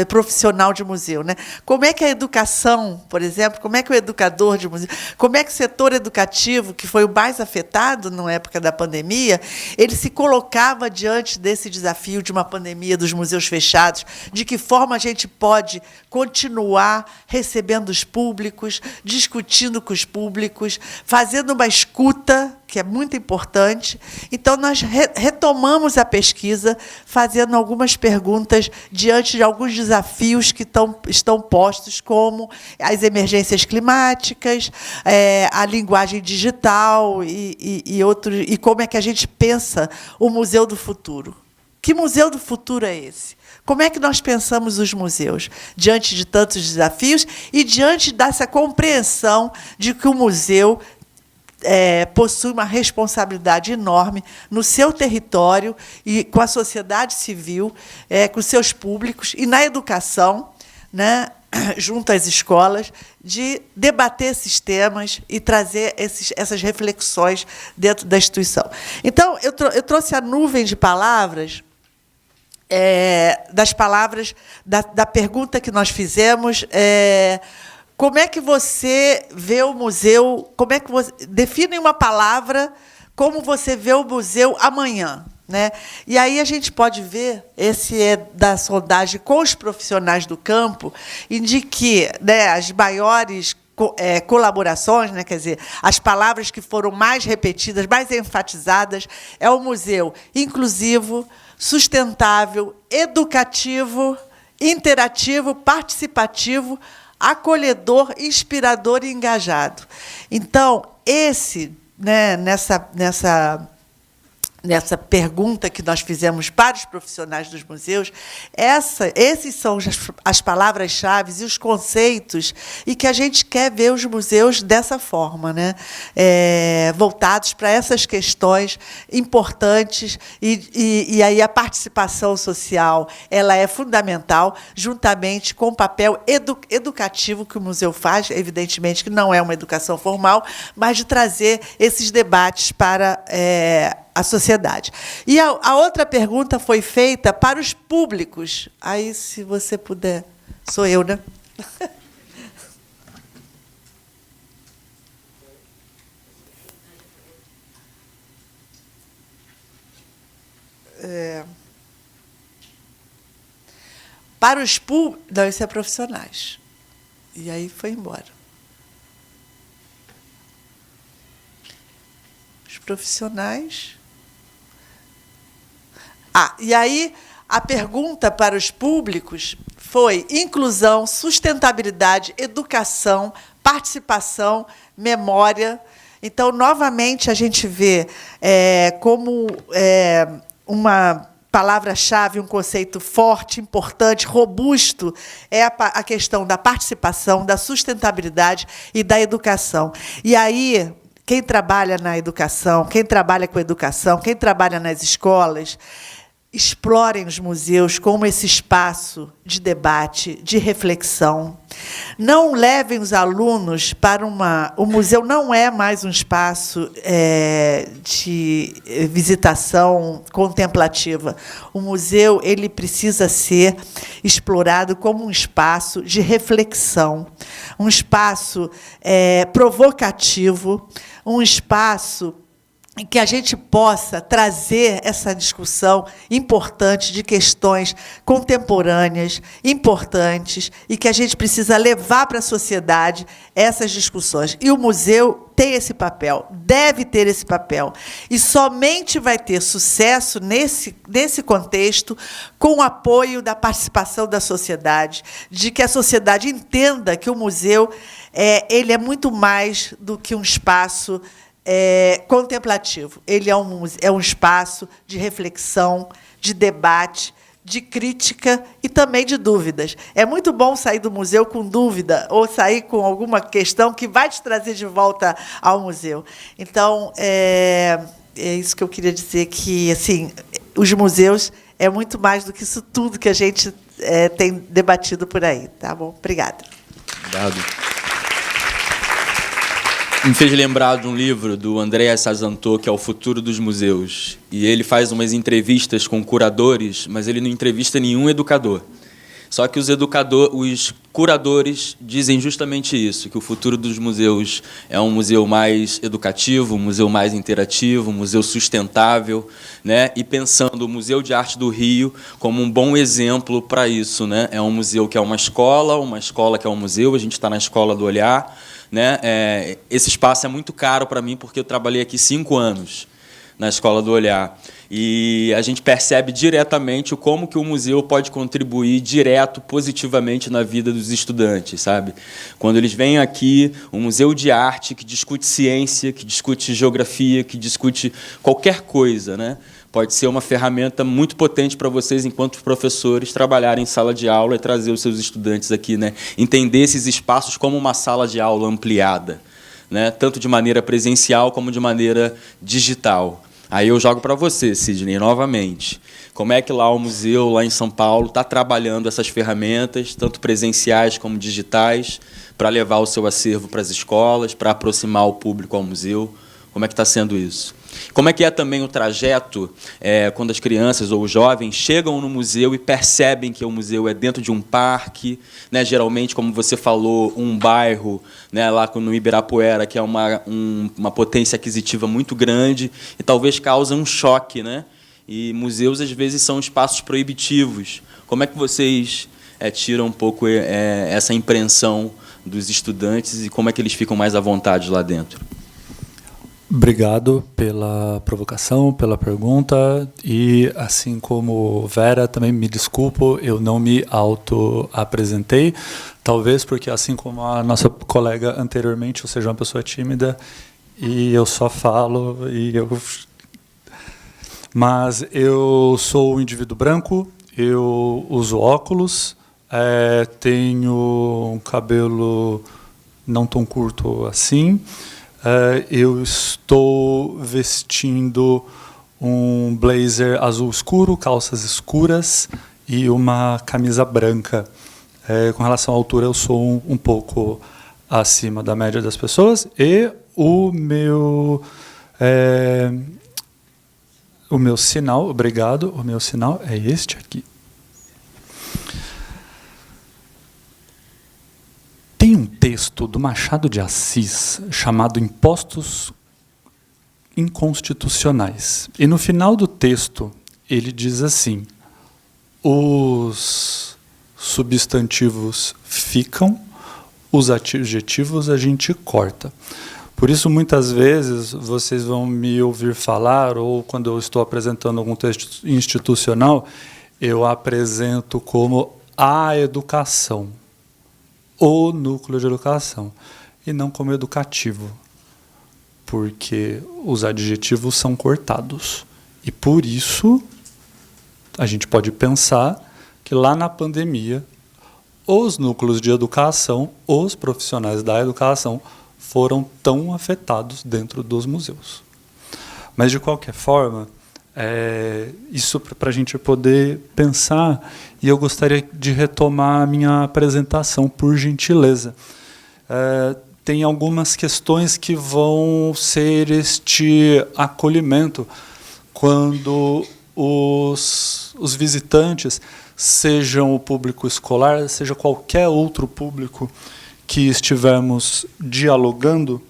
profissional de museu, né? Como é que a educação, por exemplo, como é que o educador de museu, como é que o setor educativo, que foi o mais afetado na época da pandemia, ele se colocava diante desse desafio de uma pandemia, dos museus fechados, de que forma a gente pode continuar recebendo os públicos, discutindo com os públicos, fazendo uma escuta, que é muito importante. Então, nós retomamos a pesquisa, fazendo algumas perguntas diante de alguns desafios que estão postos, como as emergências climáticas, a linguagem digital e como é que a gente pensa o museu do futuro. Que museu do futuro é esse? Como é que nós pensamos os museus diante de tantos desafios e diante dessa compreensão de que o museu possui uma responsabilidade enorme no seu território e com a sociedade civil, com seus públicos e na educação, né, junto às escolas, de debater esses temas e trazer essas reflexões dentro da instituição. Então, eu trouxe a nuvem de palavras, das palavras da pergunta que nós fizemos. Como é que você vê o museu? Como é que você define uma palavra? Como você vê o museu amanhã, né? E aí a gente pode ver, esse é da sondagem com os profissionais do campo, de que, né, as maiores colaborações, né, quer dizer, as palavras que foram mais repetidas, mais enfatizadas, é o museu inclusivo, sustentável, educativo, interativo, participativo, acolhedor, inspirador e engajado. Então, né, nessa pergunta que nós fizemos para os profissionais dos museus, esses são as palavras-chave e os conceitos, e que a gente quer ver os museus dessa forma, né? Voltados para essas questões importantes, e aí a participação social ela é fundamental, juntamente com o papel educativo que o museu faz, evidentemente que não é uma educação formal, mas de trazer esses debates para a sociedade. E a outra pergunta foi feita para os públicos. Aí, se você puder... Sou eu, né? Para os públicos... Não, isso é profissionais. E aí foi embora. Os profissionais... e aí a pergunta para os públicos foi inclusão, sustentabilidade, educação, participação, memória. Então, novamente, a gente vê como uma palavra-chave, um conceito forte, importante, robusto, é a questão da participação, da sustentabilidade e da educação. E aí, quem trabalha na educação, quem trabalha com educação, quem trabalha nas escolas, explorem os museus como esse espaço de debate, de reflexão. Não levem os alunos para uma... O museu não é mais um espaço de visitação contemplativa. O museu ele precisa ser explorado como um espaço de reflexão, um espaço provocativo, um espaço em que a gente possa trazer essa discussão importante de questões contemporâneas, importantes, e que a gente precisa levar para a sociedade essas discussões. E o museu tem esse papel, deve ter esse papel. E somente vai ter sucesso nesse contexto com o apoio da participação da sociedade, de que a sociedade entenda que o museu ele é muito mais do que um espaço contemplativo. Ele é um espaço de reflexão, de debate, de crítica e também de dúvidas. É muito bom sair do museu com dúvida ou sair com alguma questão que vai te trazer de volta ao museu. Então, é isso que eu queria dizer, que assim, os museus é muito mais do que isso tudo que a gente tem debatido por aí. Tá bom? Obrigada. Obrigado. Me fez lembrar de um livro do André Sazantô, que é O Futuro dos Museus. E ele faz umas entrevistas com curadores, mas ele não entrevista nenhum educador. Só que os curadores dizem justamente isso, que o futuro dos museus é um museu mais educativo, um museu mais interativo, um museu sustentável, né? E pensando o Museu de Arte do Rio como um bom exemplo para isso, né? É um museu que é uma escola que é um museu, a gente está na Escola do Olhar, né? Esse espaço é muito caro para mim, porque eu trabalhei aqui 5 anos na Escola do Olhar. E a gente percebe diretamente como que o museu pode contribuir direto, positivamente, na vida dos estudantes, sabe? Quando eles vêm aqui, um museu de arte que discute ciência, que discute geografia, que discute qualquer coisa, né? Pode ser uma ferramenta muito potente para vocês, enquanto professores, trabalharem em sala de aula e trazer os seus estudantes aqui, né? Entender esses espaços como uma sala de aula ampliada, né? Tanto de maneira presencial como de maneira digital. Aí eu jogo para você, Sidney, novamente. Como é que lá o museu, lá em São Paulo, está trabalhando essas ferramentas, tanto presenciais como digitais, para levar o seu acervo para as escolas, para aproximar o público ao museu? Como é que está sendo isso? Como é que é também o trajeto quando as crianças ou os jovens chegam no museu e percebem que o museu é dentro de um parque, né? Geralmente, como você falou, um bairro, né, lá no Ibirapuera, que é uma potência aquisitiva muito grande e talvez causa um choque, né? E museus, às vezes, são espaços proibitivos. Como é que vocês tiram um pouco essa impressão dos estudantes e como é que eles ficam mais à vontade lá dentro? Obrigado pela provocação, pela pergunta, e assim como Vera, também me desculpo, eu não me auto-apresentei, talvez porque, assim como a nossa colega anteriormente, eu seja uma pessoa tímida e eu só falo, mas eu sou um indivíduo branco, eu uso óculos, tenho um cabelo não tão curto assim. Eu estou vestindo um blazer azul escuro, calças escuras e uma camisa branca. Com relação à altura, eu sou um pouco acima da média das pessoas. E o meu sinal, obrigado, o meu sinal é este aqui. Tem um texto do Machado de Assis chamado Impostos Inconstitucionais. E no final do texto ele diz assim: os substantivos ficam, os adjetivos a gente corta. Por isso, muitas vezes, vocês vão me ouvir falar, ou quando eu estou apresentando algum texto institucional, eu apresento como a educação, o núcleo de educação, e não como educativo, porque os adjetivos são cortados. E por isso a gente pode pensar que lá na pandemia os núcleos de educação, os profissionais da educação foram tão afetados dentro dos museus. Mas, de qualquer forma, Isso para a gente poder pensar, e eu gostaria de retomar a minha apresentação, por gentileza. Tem algumas questões que vão ser este acolhimento quando os visitantes, sejam o público escolar, seja qualquer outro público que estivermos dialogando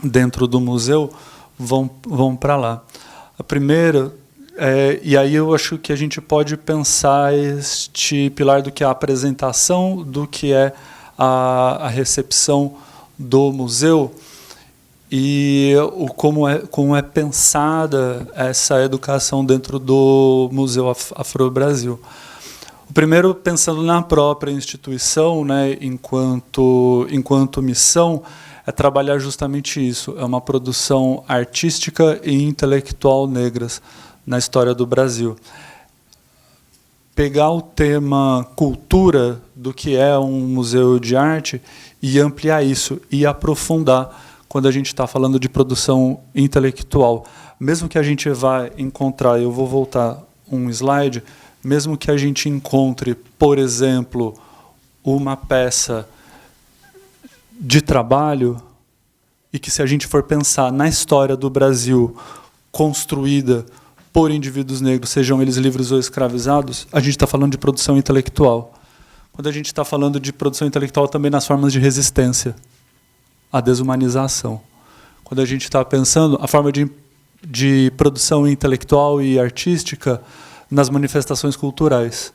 dentro do museu, vão para lá. A primeira, e aí eu acho que a gente pode pensar este pilar do que é a apresentação, do que é a recepção do museu, e como é pensada essa educação dentro do Museu Afro-Brasil. O primeiro, pensando na própria instituição, né, enquanto missão, é trabalhar justamente isso. É uma produção artística e intelectual negras na história do Brasil. Pegar o tema cultura do que é um museu de arte e ampliar isso e aprofundar quando a gente está falando de produção intelectual. Mesmo que a gente vá encontrar, eu vou voltar um slide, mesmo que a gente encontre, por exemplo, uma peça de trabalho, e que, se a gente for pensar na história do Brasil construída por indivíduos negros, sejam eles livres ou escravizados, a gente está falando de produção intelectual. Quando a gente está falando de produção intelectual também nas formas de resistência à desumanização. Quando a gente está pensando a forma de produção intelectual e artística nas manifestações culturais.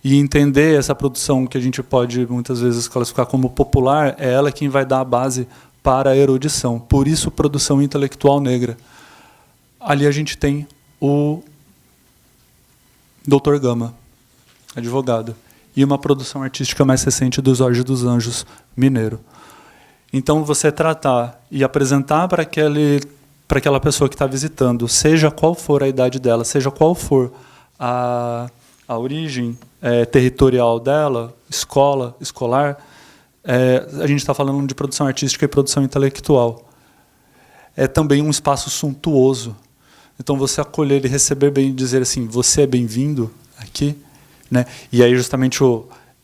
E entender essa produção que a gente pode muitas vezes classificar como popular, é ela quem vai dar a base para a erudição. Por isso, produção intelectual negra. Ali a gente tem o Dr. Gama, advogado, e uma produção artística mais recente do Jorge dos Anjos, mineiro. Então, você tratar e apresentar para aquela pessoa que está visitando, seja qual for a idade dela, seja qual for a origem territorial dela, escolar, a gente está falando de produção artística e produção intelectual. É também um espaço suntuoso. Então, você acolher e receber bem, dizer assim, você é bem-vindo aqui, né? E aí, justamente,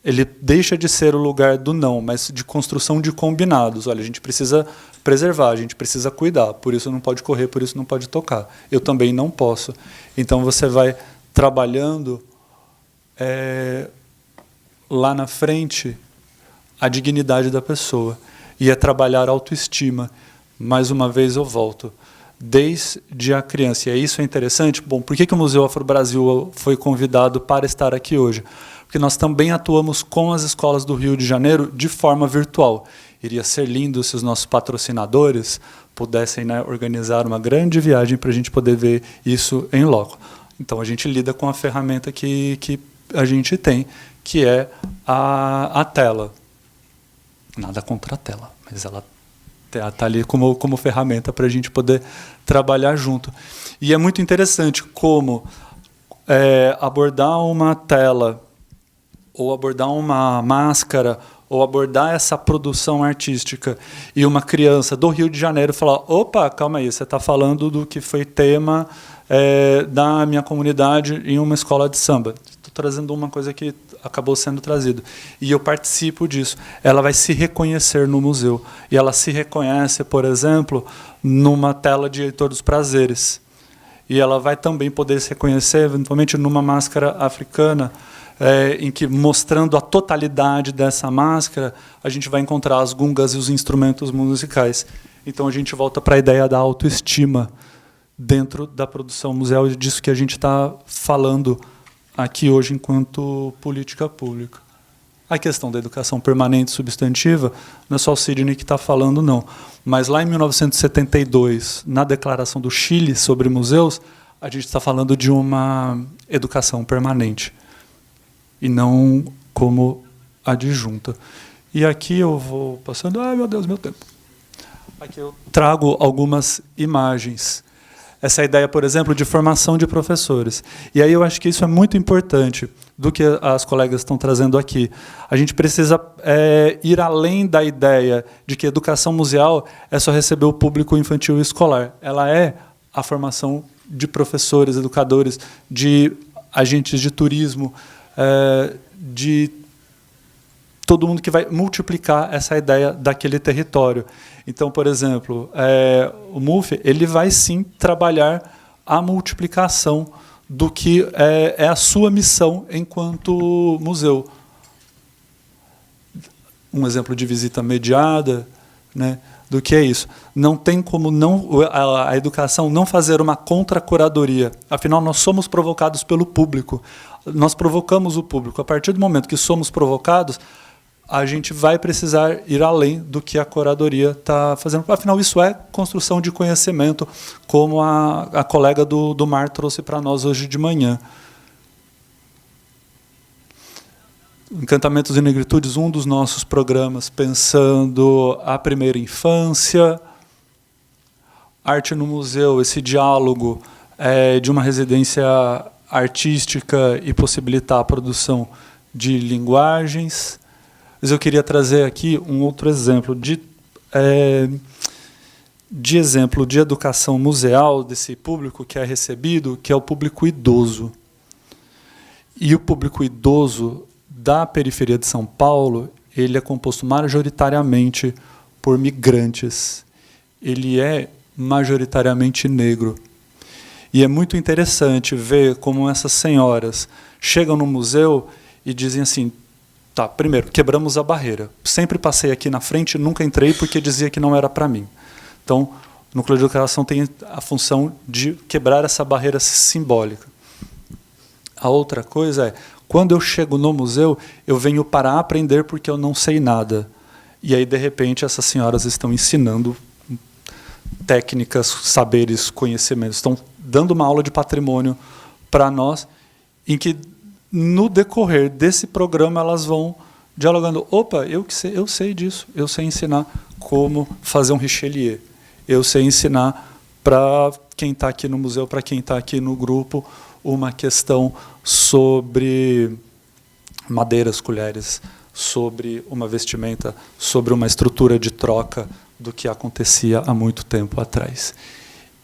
ele deixa de ser o lugar do não, mas de construção de combinados. Olha, a gente precisa preservar, a gente precisa cuidar, por isso não pode correr, por isso não pode tocar. Eu também não posso. Então, você vai trabalhando lá na frente a dignidade da pessoa. E é trabalhar a autoestima. Mais uma vez eu volto. Desde a criança. E isso é interessante. Bom, por que o Museu Afro-Brasil foi convidado para estar aqui hoje? Porque nós também atuamos com as escolas do Rio de Janeiro de forma virtual. Iria ser lindo se os nossos patrocinadores pudessem, né, organizar uma grande viagem para a gente poder ver isso em loco. Então, a gente lida com a ferramenta que a gente tem, que é a tela. Nada contra a tela, mas ela está ali como ferramenta para a gente poder trabalhar junto. E é muito interessante como abordar uma tela, ou abordar uma máscara, ou abordar essa produção artística, e uma criança do Rio de Janeiro falar, opa, calma aí, você está falando do que foi tema da minha comunidade em uma escola de samba. Estou trazendo uma coisa que acabou sendo trazido. E eu participo disso. Ela vai se reconhecer no museu. E ela se reconhece, por exemplo, numa tela de Heitor dos Prazeres. E ela vai também poder se reconhecer, eventualmente, numa máscara africana, em que, mostrando a totalidade dessa máscara, a gente vai encontrar as gungas e os instrumentos musicais. Então, a gente volta para a ideia da autoestima dentro da produção museal, e disso que a gente está falando aqui hoje enquanto política pública. A questão da educação permanente substantiva, não é só o Sidney que está falando, não. Mas lá em 1972, na Declaração do Chile sobre museus, a gente está falando de uma educação permanente, e não como adjunta. E aqui eu vou passando... Ai, meu Deus, meu tempo. Aqui eu trago algumas imagens. Essa ideia, por exemplo, de formação de professores. E aí eu acho que isso é muito importante do que as colegas estão trazendo aqui. A gente precisa ir além da ideia de que educação museal é só receber o público infantil e escolar. Ela é a formação de professores, educadores, de agentes de turismo, de todo mundo que vai multiplicar essa ideia daquele território. Então, por exemplo, o MUF ele vai sim trabalhar a multiplicação do que é a sua missão enquanto museu. Um exemplo de visita mediada, né, do que é isso. Não tem como a educação não fazer uma contra-curadoria. Afinal, nós somos provocados pelo público. Nós provocamos o público. A partir do momento que somos provocados, a gente vai precisar ir além do que a curadoria está fazendo. Afinal, isso é construção de conhecimento, como a colega do Mar trouxe para nós hoje de manhã. Encantamentos e Negritudes, um dos nossos programas, pensando a primeira infância, arte no museu, esse diálogo de uma residência artística e possibilitar a produção de linguagens. Mas eu queria trazer aqui um outro exemplo de exemplo de educação museal desse público que é recebido, que é o público idoso. E o público idoso da periferia de São Paulo, ele é composto majoritariamente por migrantes. Ele é majoritariamente negro. E é muito interessante ver como essas senhoras chegam no museu e dizem assim, tá, primeiro, quebramos a barreira. Sempre passei aqui na frente, nunca entrei porque dizia que não era para mim. Então, o Núcleo de Educação tem a função de quebrar essa barreira simbólica. A outra coisa é, quando eu chego no museu, eu venho para aprender porque eu não sei nada. E aí, de repente, essas senhoras estão ensinando técnicas, saberes, conhecimentos. Estão dando uma aula de patrimônio para nós, em que, no decorrer desse programa, elas vão dialogando. Opa, eu sei disso. Eu sei ensinar como fazer um Richelieu. Eu sei ensinar para quem está aqui no museu, para quem está aqui no grupo, uma questão sobre madeiras, colheres, sobre uma vestimenta, sobre uma estrutura de troca do que acontecia há muito tempo atrás.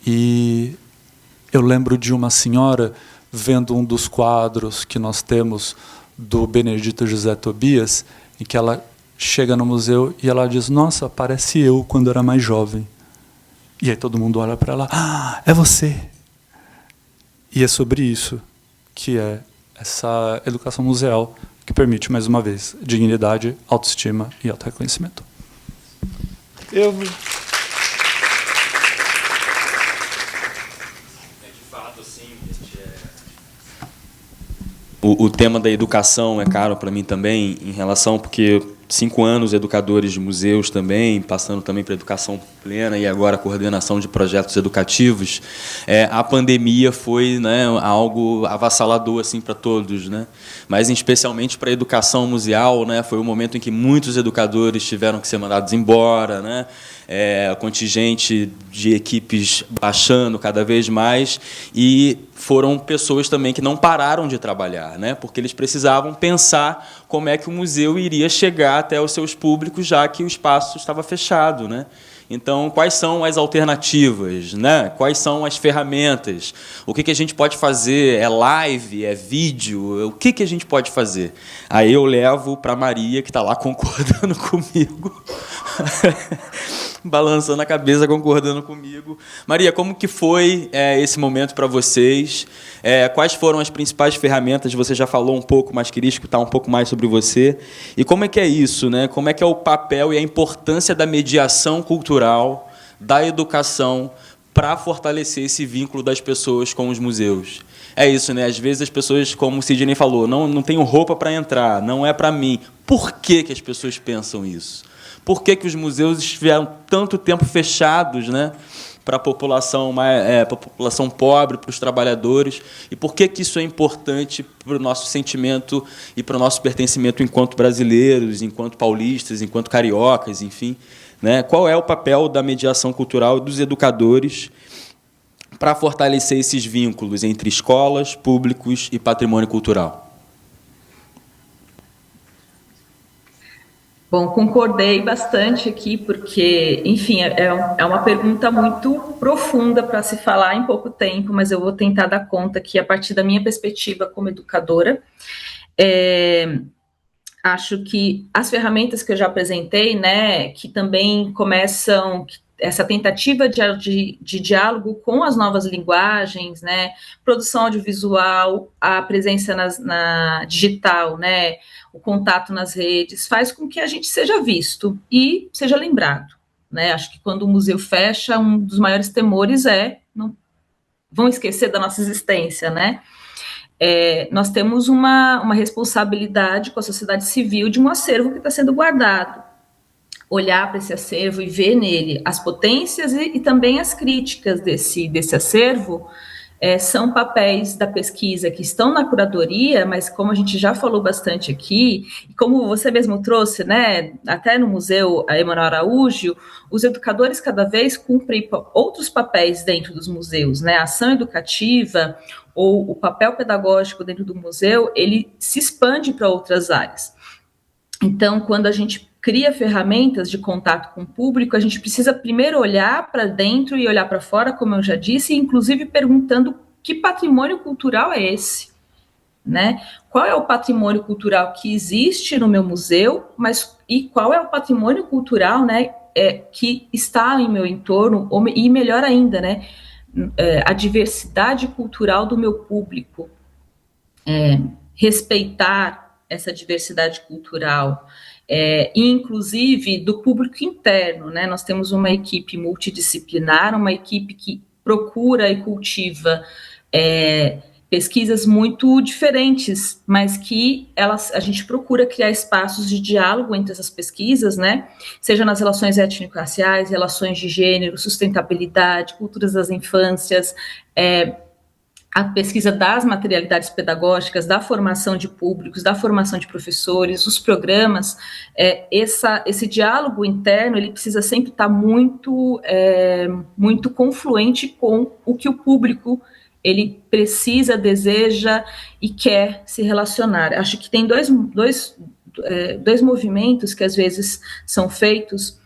E eu lembro de uma senhora vendo um dos quadros que nós temos do Benedito José Tobias, em que ela chega no museu e ela diz, nossa, parece eu quando era mais jovem. E aí todo mundo olha para ela, ah, é você. E é sobre isso que é essa educação museal que permite, mais uma vez, dignidade, autoestima e autorreconhecimento. O tema da educação é caro para mim também, em relação, porque 5 anos educadores de museus também, passando também para educação plena e agora coordenação de projetos educativos, a pandemia foi, né, algo avassalador assim para todos, né? Mas especialmente para a educação museal, né, foi o momento em que muitos educadores tiveram que ser mandados embora, né? Contingente de equipes baixando cada vez mais, e foram pessoas também que não pararam de trabalhar, né? Porque eles precisavam pensar como é que o museu iria chegar até os seus públicos, já que o espaço estava fechado, né? Então, quais são as alternativas, né? Quais são as ferramentas? O que a gente pode fazer? É live? É vídeo? O que a gente pode fazer? Aí eu levo para a Maria, que está lá concordando comigo, balançando a cabeça, concordando comigo. Maria, como que foi esse momento para vocês? Quais foram as principais ferramentas? Você já falou um pouco, mas queria escutar um pouco mais sobre você. E como é que é isso, né? Como é que é o papel e a importância da mediação cultural, da educação, para fortalecer esse vínculo das pessoas com os museus? É isso, né? Às vezes as pessoas, como o Sidney falou, não tenho roupa para entrar, não é para mim. Por que as pessoas pensam isso? Por que os museus estiveram tanto tempo fechados, né, para a população pobre, para os trabalhadores? E por que isso é importante para o nosso sentimento e para o nosso pertencimento enquanto brasileiros, enquanto paulistas, enquanto cariocas, enfim, né? Qual é o papel da mediação cultural e dos educadores para fortalecer esses vínculos entre escolas, públicos e patrimônio cultural? Bom, concordei bastante aqui, porque, enfim, é uma pergunta muito profunda para se falar em pouco tempo, mas eu vou tentar dar conta aqui a partir da minha perspectiva como educadora. Acho que as ferramentas que eu já apresentei, né, que também começam essa tentativa de diálogo com as novas linguagens, né, produção audiovisual, a presença na digital, né, o contato nas redes, faz com que a gente seja visto e seja lembrado, né. Acho que quando o museu fecha, um dos maiores temores não vão esquecer da nossa existência, né. Nós temos uma responsabilidade com a sociedade civil de um acervo que está sendo guardado. Olhar para esse acervo e ver nele as potências e também as críticas desse acervo são papéis da pesquisa que estão na curadoria, mas como a gente já falou bastante aqui, e como você mesmo trouxe, né, até no Museu Emanuel Araújo, os educadores cada vez cumprem outros papéis dentro dos museus, né, a ação educativa ou o papel pedagógico dentro do museu, ele se expande para outras áreas. Então, quando a gente cria ferramentas de contato com o público, a gente precisa primeiro olhar para dentro e olhar para fora, como eu já disse, inclusive perguntando que patrimônio cultural é esse, né? Qual é o patrimônio cultural que existe no meu museu, e qual é o patrimônio cultural, né, que está em meu entorno, e melhor ainda, né, a diversidade cultural do meu público, respeitar essa diversidade cultural, e inclusive do público interno, né? Nós temos uma equipe multidisciplinar, uma equipe que procura e cultiva pesquisas muito diferentes, mas que a gente procura criar espaços de diálogo entre essas pesquisas, né? Seja nas relações étnico-raciais, relações de gênero, sustentabilidade, culturas das infâncias, a pesquisa das materialidades pedagógicas, da formação de públicos, da formação de professores, os programas, esse diálogo interno, ele precisa sempre estar muito confluente com o que o público ele precisa, deseja e quer se relacionar. Acho que tem dois movimentos que às vezes são feitos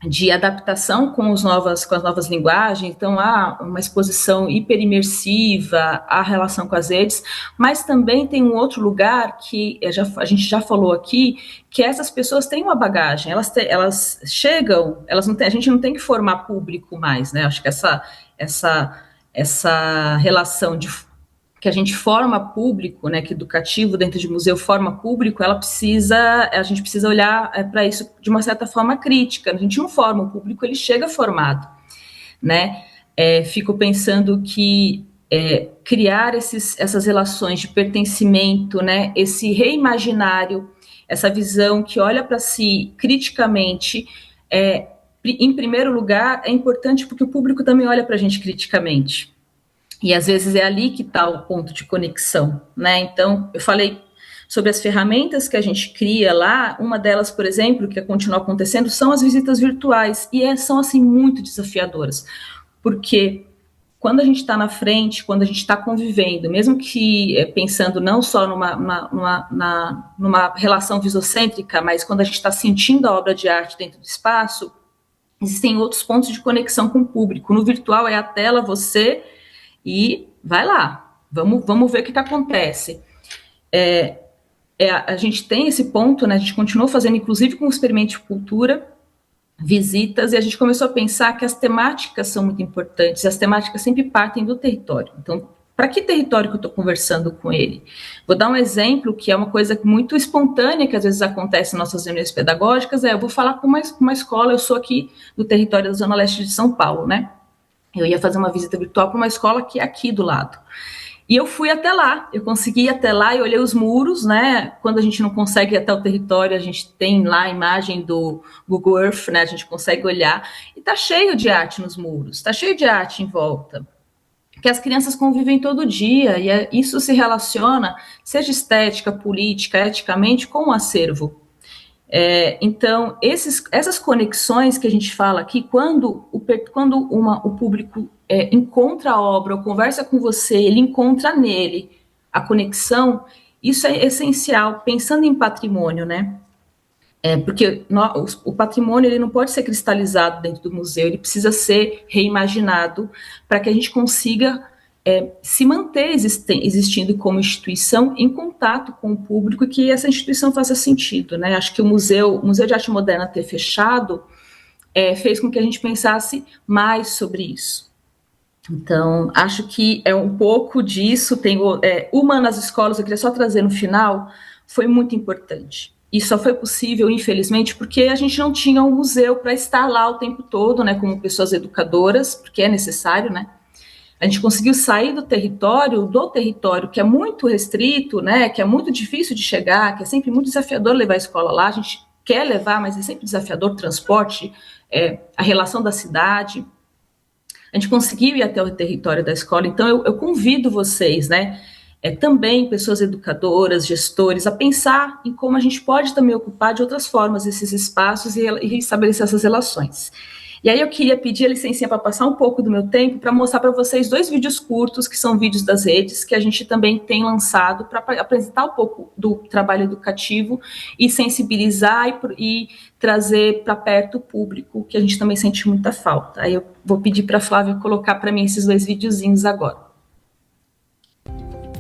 de adaptação com as novas linguagens, então há uma exposição hiperimersiva, a relação com as redes, mas também tem um outro lugar que a gente já falou aqui, que essas pessoas têm uma bagagem, elas chegam, a gente não tem que formar público mais, né? Acho que essa relação que a gente forma público, né, que educativo dentro de museu forma público, a gente precisa olhar para isso de uma certa forma crítica. A gente não forma o público, ele chega formado, né? Fico pensando que criar essas relações de pertencimento, né, esse reimaginário, essa visão que olha para si criticamente, em primeiro lugar, é importante porque o público também olha para a gente criticamente. E às vezes é ali que está o ponto de conexão, né? Então, eu falei sobre as ferramentas que a gente cria lá, uma delas, por exemplo, que continua acontecendo, são as visitas virtuais, e são, assim, muito desafiadoras, porque quando a gente está na frente, quando a gente está convivendo, mesmo que pensando não só numa relação visocêntrica, mas quando a gente está sentindo a obra de arte dentro do espaço, existem outros pontos de conexão com o público. No virtual é a tela, você... E vai lá, vamos ver o que acontece. A gente tem esse ponto, né, a gente continuou fazendo, inclusive com o Experimento de Cultura, visitas, e a gente começou a pensar que as temáticas são muito importantes, e as temáticas sempre partem do território. Então, para que território que eu estou conversando com ele? Vou dar um exemplo que é uma coisa muito espontânea, que às vezes acontece em nossas reuniões pedagógicas, eu vou falar com uma escola, eu sou aqui do território da Zona Leste de São Paulo, né? Eu ia fazer uma visita virtual para uma escola que é aqui do lado. E eu fui até lá, eu consegui ir até lá e olhei os muros, né? Quando a gente não consegue ir até o território, a gente tem lá a imagem do Google Earth, né? A gente consegue olhar e tá cheio de arte nos muros, tá cheio de arte em volta. Que as crianças convivem todo dia e isso se relaciona, seja estética, política, eticamente, com o acervo. Então, essas conexões que a gente fala aqui, quando o público encontra a obra ou conversa com você, ele encontra nele a conexão, isso é essencial, pensando em patrimônio, né? Porque o patrimônio ele não pode ser cristalizado dentro do museu, ele precisa ser reimaginado para que a gente consiga se manter existindo como instituição em contato com o público e que essa instituição faça sentido, né? Acho que o Museu de Arte Moderna ter fechado fez com que a gente pensasse mais sobre isso. Então, acho que é um pouco disso. Tem Uma nas escolas, eu queria só trazer no final, foi muito importante. E só foi possível, infelizmente, porque a gente não tinha um museu para estar lá o tempo todo, né, como pessoas educadoras, porque é necessário, né? A gente conseguiu sair do território, que é muito restrito, né, que é muito difícil de chegar, que é sempre muito desafiador levar a escola lá. A gente quer levar, mas é sempre desafiador o transporte, a relação da cidade. A gente conseguiu ir até o território da escola, então eu convido vocês, né, também pessoas educadoras, gestores, a pensar em como a gente pode também ocupar de outras formas esses espaços e estabelecer essas relações. E aí eu queria pedir a licencinha para passar um pouco do meu tempo para mostrar para vocês 2 vídeos curtos, que são vídeos das redes, que a gente também tem lançado para apresentar um pouco do trabalho educativo e sensibilizar e trazer para perto o público, que a gente também sente muita falta. Aí eu vou pedir para a Flávia colocar para mim esses 2 videozinhos agora.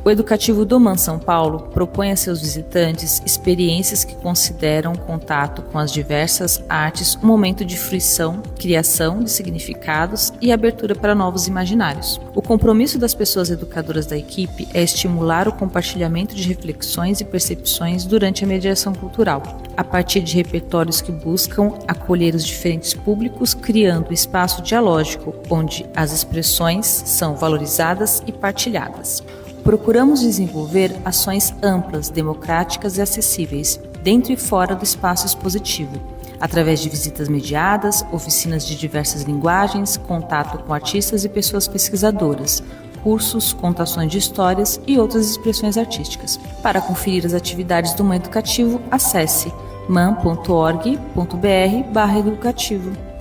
O Educativo do MAN São Paulo propõe a seus visitantes experiências que consideram o contato com as diversas artes um momento de fruição, criação de significados e abertura para novos imaginários. O compromisso das pessoas educadoras da equipe é estimular o compartilhamento de reflexões e percepções durante a mediação cultural, a partir de repertórios que buscam acolher os diferentes públicos, criando espaço dialógico onde as expressões são valorizadas e partilhadas. Procuramos desenvolver ações amplas, democráticas e acessíveis, dentro e fora do espaço expositivo, através de visitas mediadas, oficinas de diversas linguagens, contato com artistas e pessoas pesquisadoras, cursos, contações de histórias e outras expressões artísticas. Para conferir as atividades do MAN Educativo, acesse man.org.br/educativo.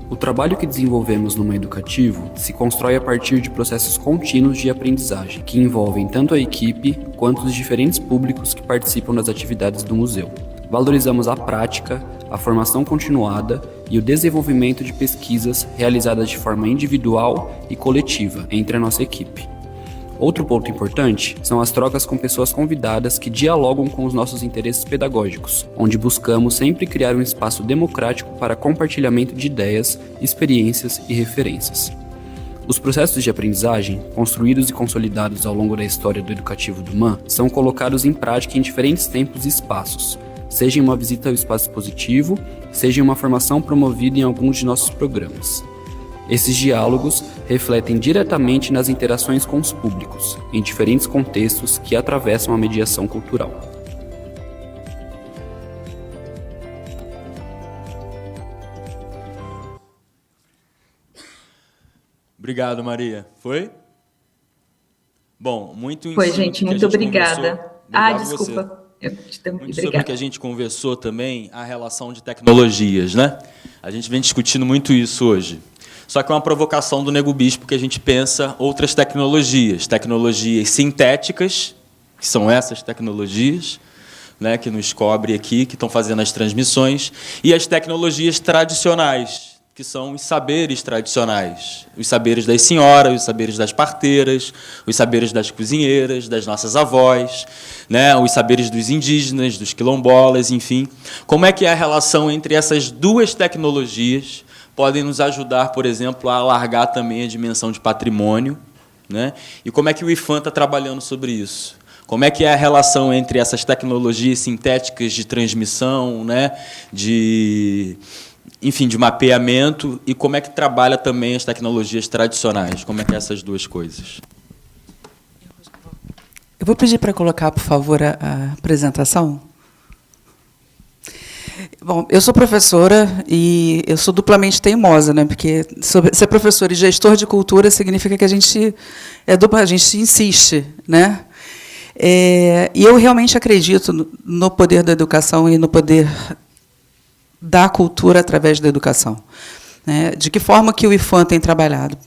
O trabalho que desenvolvemos no MAN Educativo se constrói a partir de processos contínuos de aprendizagem, que envolvem tanto a equipe quanto os diferentes públicos que participam das atividades do museu. Valorizamos a prática, a formação continuada e o desenvolvimento de pesquisas realizadas de forma individual e coletiva entre a nossa equipe. Outro ponto importante são as trocas com pessoas convidadas que dialogam com os nossos interesses pedagógicos, onde buscamos sempre criar um espaço democrático para compartilhamento de ideias, experiências e referências. Os processos de aprendizagem, construídos e consolidados ao longo da história do Educativo do MAN, são colocados em prática em diferentes tempos e espaços, seja em uma visita ao espaço expositivo, seja em uma formação promovida em alguns de nossos programas. Esses diálogos refletem diretamente nas interações com os públicos, em diferentes contextos que atravessam a mediação cultural. Obrigado, Maria. Foi? Bom, muito Foi, gente, muito obrigada. Desculpa. Muito sobre o que a gente conversou também, a relação de tecnologias, né? A gente vem discutindo muito isso hoje. Só que é uma provocação do Nego Bispo que a gente pensa outras tecnologias sintéticas, que são essas tecnologias, né, que nos cobre aqui, que estão fazendo as transmissões, e as tecnologias tradicionais, que são os saberes tradicionais, os saberes das senhoras, os saberes das parteiras, os saberes das cozinheiras, das nossas avós, né, os saberes dos indígenas, dos quilombolas, enfim. Como é que é a relação entre essas duas tecnologias podem nos ajudar, por exemplo, a alargar também a dimensão de patrimônio, né? E como é que o IFAM está trabalhando sobre isso? Como é que é a relação entre essas tecnologias sintéticas de transmissão, né? de mapeamento, e como é que trabalha também as tecnologias tradicionais? Como é que é essas duas coisas? Eu vou pedir para colocar, por favor, a apresentação. Bom, eu sou professora e eu sou duplamente teimosa, né? Porque ser professor e gestor de cultura significa que a gente insiste, né? E eu realmente acredito no poder da educação e no poder da cultura através da educação, né? De que forma que o IFAM tem trabalhado?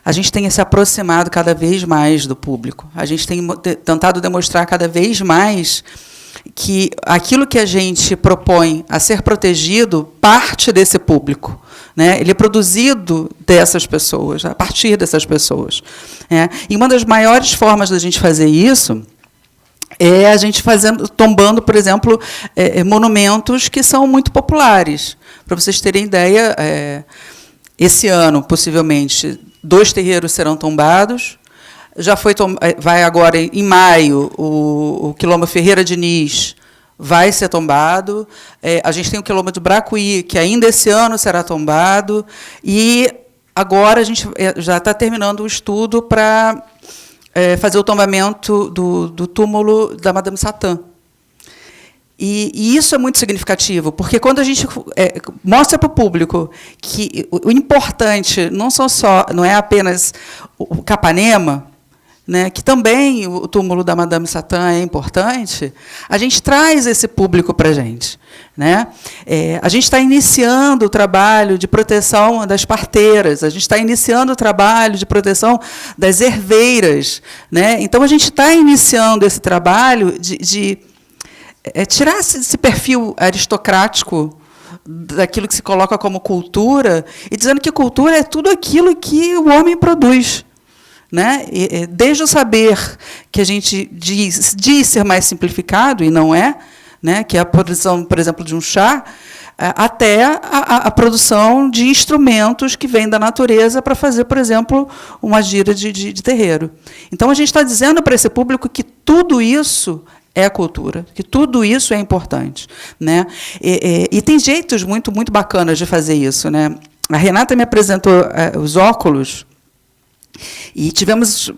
a gente tem se aproximado cada vez mais do público. A gente tem tentado demonstrar cada vez mais que aquilo que a gente propõe a ser protegido parte desse público, né? Ele é produzido dessas pessoas, a partir dessas pessoas. E uma das maiores formas da gente fazer isso é a gente tombando, por exemplo, monumentos que são muito populares. Para vocês terem ideia, esse ano, possivelmente, 2 terreiros serão tombados. Já vai agora, em maio, o quilombo Ferreira Diniz vai ser tombado. A gente tem o quilombo de Bracuí, que ainda esse ano será tombado. E agora a gente já está terminando o estudo para fazer o tombamento do túmulo da Madame Satã. E isso é muito significativo, porque quando a gente mostra para o público que o importante não é apenas o Capanema, né, que também o túmulo da Madame Satã é importante, a gente traz esse público para a gente. Né? A gente está iniciando o trabalho de proteção das parteiras, a gente está iniciando o trabalho de proteção das herveiras. Né? Então, a gente está iniciando esse trabalho de tirar esse perfil aristocrático daquilo que se coloca como cultura e dizendo que cultura é tudo aquilo que o homem produz. Né? Desde o saber que a gente diz ser mais simplificado, e não é, né? Que é a produção, por exemplo, de um chá, até a produção de instrumentos que vêm da natureza para fazer, por exemplo, uma gira de terreiro. Então, a gente está dizendo para esse público que tudo isso é cultura, que tudo isso é importante. Né? E tem jeitos muito, muito bacanas de fazer isso. Né? A Renata me apresentou os óculos, e tivemos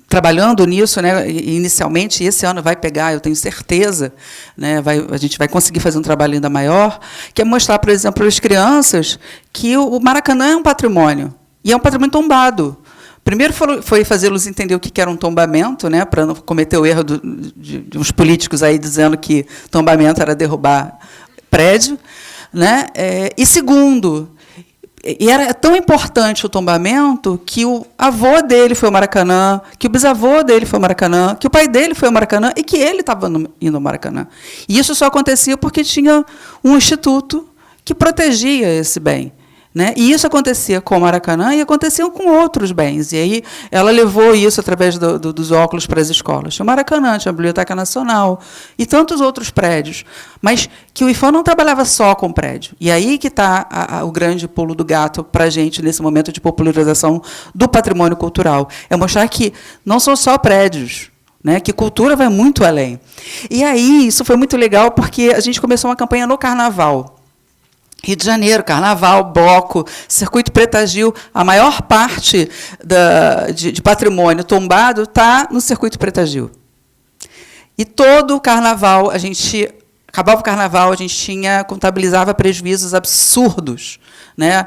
trabalhando nisso, né, inicialmente, e esse ano vai pegar, eu tenho certeza, né, a gente vai conseguir fazer um trabalho ainda maior, que é mostrar, por exemplo, às crianças que o Maracanã é um patrimônio, e é um patrimônio tombado. Primeiro foi fazê-los entender o que era um tombamento, né, para não cometer o erro de uns políticos aí dizendo que tombamento era derrubar prédio. Né, e segundo, e era tão importante o tombamento que o avô dele foi ao Maracanã, que o bisavô dele foi ao Maracanã, que o pai dele foi ao Maracanã e que ele estava indo ao Maracanã. E isso só acontecia porque tinha um instituto que protegia esse bem. Né? E isso acontecia com o Maracanã e acontecia com outros bens. E aí ela levou isso através dos óculos para as escolas. Tinha o Maracanã, tinha a Biblioteca Nacional e tantos outros prédios. Mas que o IFAM não trabalhava só com prédio. E aí que está o grande pulo do gato para a gente nesse momento de popularização do patrimônio cultural. É mostrar que não são só prédios, né, que cultura vai muito além. E aí isso foi muito legal porque a gente começou uma campanha no Carnaval. Rio de Janeiro, Carnaval, Bloco, Circuito Preta Gil, a maior parte de patrimônio tombado está no Circuito Preta Gil. E todo o Carnaval, acabava o Carnaval, a gente contabilizava prejuízos absurdos. Né?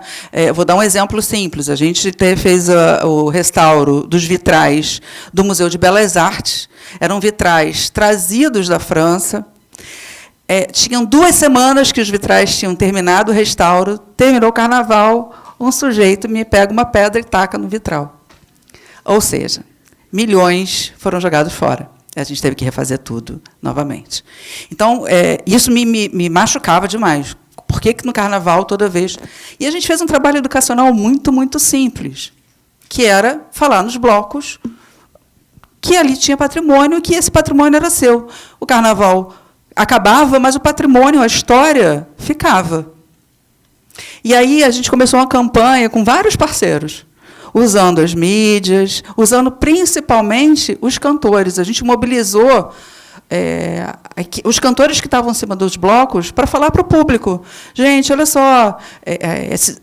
Vou dar um exemplo simples. A gente fez o restauro dos vitrais do Museu de Belas Artes. Eram vitrais trazidos da França. Tinham 2 semanas que os vitrais tinham terminado o restauro, terminou o Carnaval, um sujeito me pega uma pedra e taca no vitral. Ou seja, milhões foram jogados fora. A gente teve que refazer tudo novamente. Então, isso me machucava demais. Por que no Carnaval, toda vez... E a gente fez um trabalho educacional muito, muito simples, que era falar nos blocos que ali tinha patrimônio e que esse patrimônio era seu. O Carnaval acabava, mas o patrimônio, a história, ficava. E aí a gente começou uma campanha com vários parceiros, usando as mídias, usando principalmente os cantores. A gente mobilizou os cantores que estavam em cima dos blocos para falar para o público. Gente, olha só,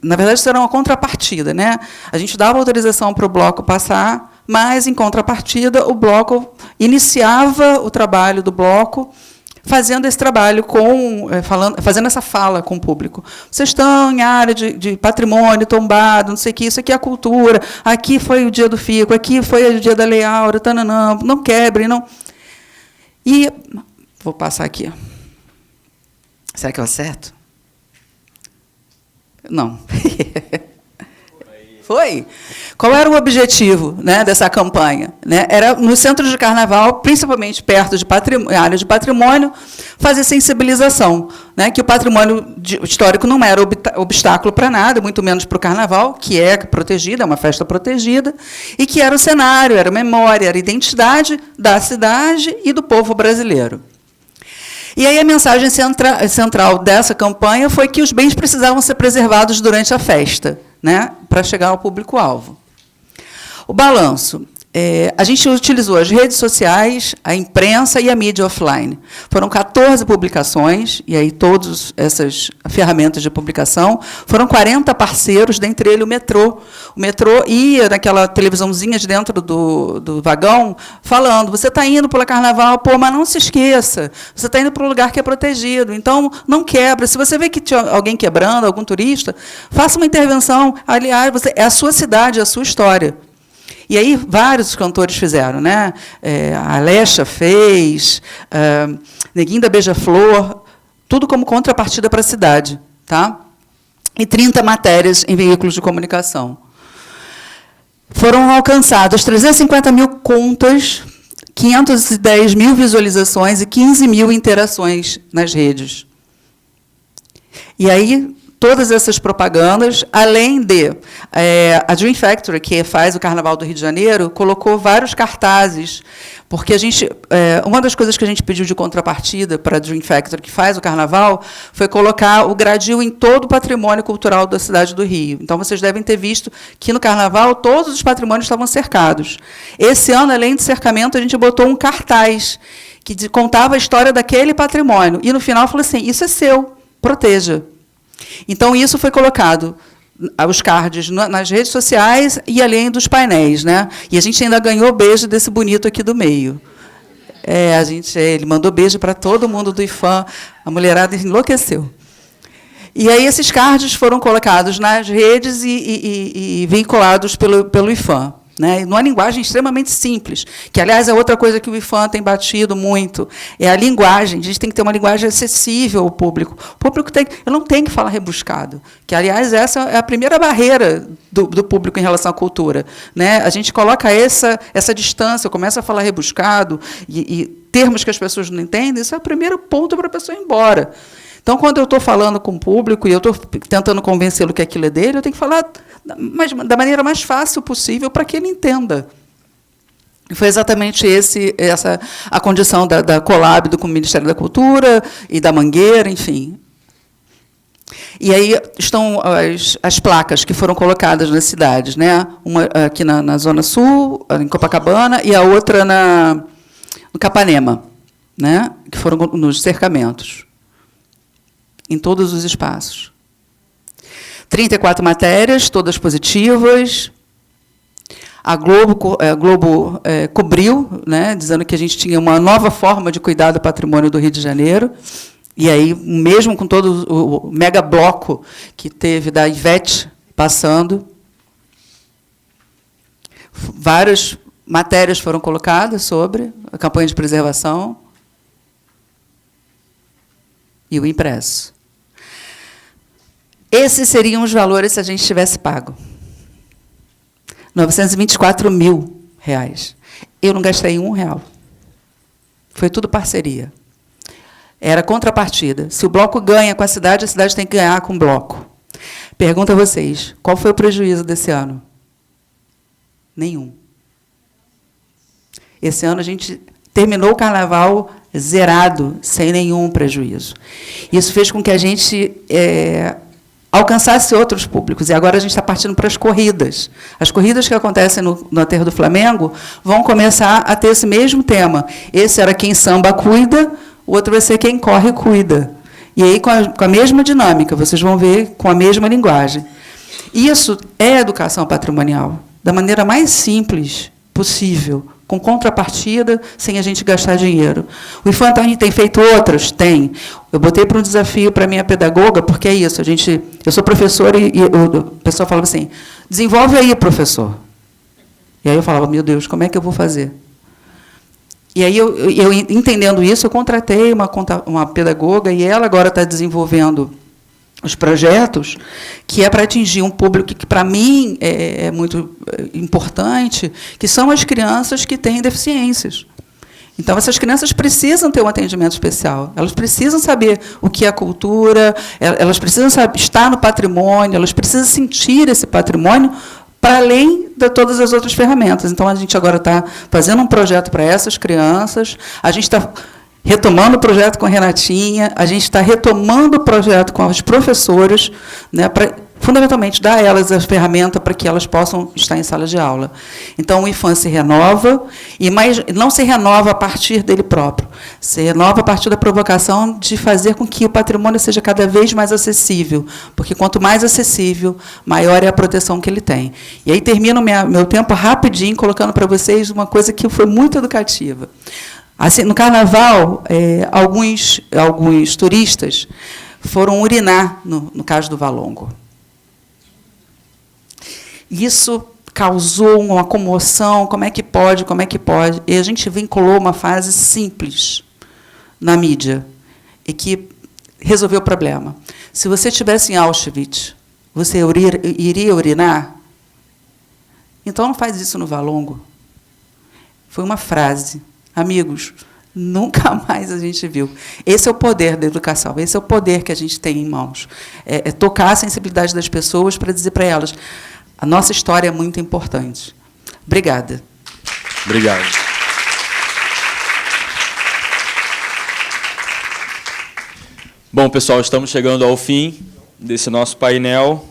na verdade, isso era uma contrapartida. Né? A gente dava autorização para o bloco passar, mas, em contrapartida, o bloco iniciava o trabalho do bloco fazendo esse trabalho, fazendo essa fala com o público. Vocês estão em área de patrimônio tombado, não sei o que, isso aqui é a cultura, aqui foi o dia do Fico, aqui foi o dia da Lei Áurea, tananã, não quebrem, não. E vou passar aqui. Será que eu acerto? Não. Foi. Qual era o objetivo, né, dessa campanha? Né? Era, no centro de carnaval, principalmente perto de área de patrimônio, fazer sensibilização, né, que o patrimônio histórico não era obstáculo para nada, muito menos para o carnaval, que é protegido, é uma festa protegida, e que era o cenário, era a memória, era a identidade da cidade e do povo brasileiro. E aí a mensagem central dessa campanha foi que os bens precisavam ser preservados durante a festa, né, para chegar ao público-alvo. O balanço. A gente utilizou as redes sociais, a imprensa e a mídia offline. Foram 14 publicações, e aí todas essas ferramentas de publicação. Foram 40 parceiros, dentre eles o metrô. O metrô ia naquela televisãozinha de dentro do vagão, falando, você está indo para o carnaval, pô, mas não se esqueça, você está indo para um lugar que é protegido, então não quebra. Se você vê que tinha alguém quebrando, algum turista, faça uma intervenção. Aliás, é a sua cidade, é a sua história. E aí vários cantores fizeram, né? A Alexa fez, Neguinho da Beija-Flor, tudo como contrapartida para a cidade, tá? E 30 matérias em veículos de comunicação. Foram alcançadas 350 mil contas, 510 mil visualizações e 15 mil interações nas redes. E aí todas essas propagandas, além de a Dream Factory, que faz o Carnaval do Rio de Janeiro, colocou vários cartazes, porque a gente, uma das coisas que a gente pediu de contrapartida para a Dream Factory, que faz o Carnaval, foi colocar o gradil em todo o patrimônio cultural da cidade do Rio. Então, vocês devem ter visto que, no Carnaval, todos os patrimônios estavam cercados. Esse ano, além de cercamento, a gente botou um cartaz que contava a história daquele patrimônio. E, no final, falou assim, isso é seu, proteja. Então, isso foi colocado, os cards, nas redes sociais e além dos painéis, né? E a gente ainda ganhou beijo desse bonito aqui do meio. Ele mandou beijo para todo mundo do IFAM, a mulherada enlouqueceu. E aí esses cards foram colocados nas redes e vinculados pelo IFAM. Né, numa linguagem extremamente simples, que, aliás, é outra coisa que o IFAM tem batido muito, é a linguagem. A gente tem que ter uma linguagem acessível ao público. O público não tem que falar rebuscado, que, aliás, essa é a primeira barreira do público em relação à cultura. Né? A gente coloca essa distância, começa a falar rebuscado, e termos que as pessoas não entendem, isso é o primeiro ponto para a pessoa ir embora. Então, quando eu estou falando com o público e eu estou tentando convencê-lo que aquilo é dele, eu tenho que falar da maneira mais fácil possível para que ele entenda. E foi exatamente essa a condição da Colab com o Ministério da Cultura e da Mangueira, enfim. E aí estão as placas que foram colocadas nas cidades, né? Uma aqui na Zona Sul, em Copacabana, e a outra no Capanema, né? Que foram nos cercamentos, em todos os espaços. 34 matérias, todas positivas. A Globo cobriu, né, dizendo que a gente tinha uma nova forma de cuidar do patrimônio do Rio de Janeiro. E aí, mesmo com todo o mega bloco que teve da Ivete passando, várias matérias foram colocadas sobre a campanha de preservação e o impresso. Esses seriam os valores se a gente tivesse pago. R$ 924 mil. Eu não gastei R$1. Foi tudo parceria. Era contrapartida. Se o bloco ganha com a cidade tem que ganhar com o bloco. Pergunto a vocês, qual foi o prejuízo desse ano? Nenhum. Esse ano a gente terminou o carnaval zerado, sem nenhum prejuízo. Isso fez com que a gente alcançasse outros públicos. E agora a gente está partindo para as corridas. As corridas que acontecem no Aterro do Flamengo vão começar a ter esse mesmo tema. Esse era quem samba cuida, o outro vai ser quem corre cuida. E aí, com a mesma dinâmica, vocês vão ver com a mesma linguagem. Isso é educação patrimonial, da maneira mais simples possível, com contrapartida, sem a gente gastar dinheiro. O IFAM tem feito outras? Tem. Eu botei para um desafio para a minha pedagoga, porque é isso, eu sou professora e o pessoal falava assim, desenvolve aí, professor. E aí eu falava, meu Deus, como é que eu vou fazer? E aí, eu entendendo isso, eu contratei uma pedagoga, e ela agora está desenvolvendo os projetos, que é para atingir um público que, para mim, é muito importante, que são as crianças que têm deficiências. Então, essas crianças precisam ter um atendimento especial, elas precisam saber o que é cultura, elas precisam estar no patrimônio, elas precisam sentir esse patrimônio para além de todas as outras ferramentas. Então, a gente agora está fazendo um projeto para essas crianças, a gente está retomando o projeto com a Renatinha, a gente está retomando o projeto com as professoras, né, para, fundamentalmente, dar a elas a ferramenta para que elas possam estar em sala de aula. Então, o IFAM se renova, mas não se renova a partir dele próprio, se renova a partir da provocação de fazer com que o patrimônio seja cada vez mais acessível, porque quanto mais acessível, maior é a proteção que ele tem. E aí termino meu tempo rapidinho, colocando para vocês uma coisa que foi muito educativa. Assim, no Carnaval, alguns turistas foram urinar no Cais do Valongo. Isso causou uma comoção, como é que pode? E a gente vinculou uma frase simples na mídia, e que resolveu o problema. Se você estivesse em Auschwitz, você iria urinar? Então, não faz isso no Valongo. Foi uma frase. Amigos, nunca mais a gente viu. Esse é o poder da educação, esse é o poder que a gente tem em mãos. É tocar a sensibilidade das pessoas para dizer para elas, a nossa história é muito importante. Obrigada. Obrigado. Bom, pessoal, estamos chegando ao fim desse nosso painel.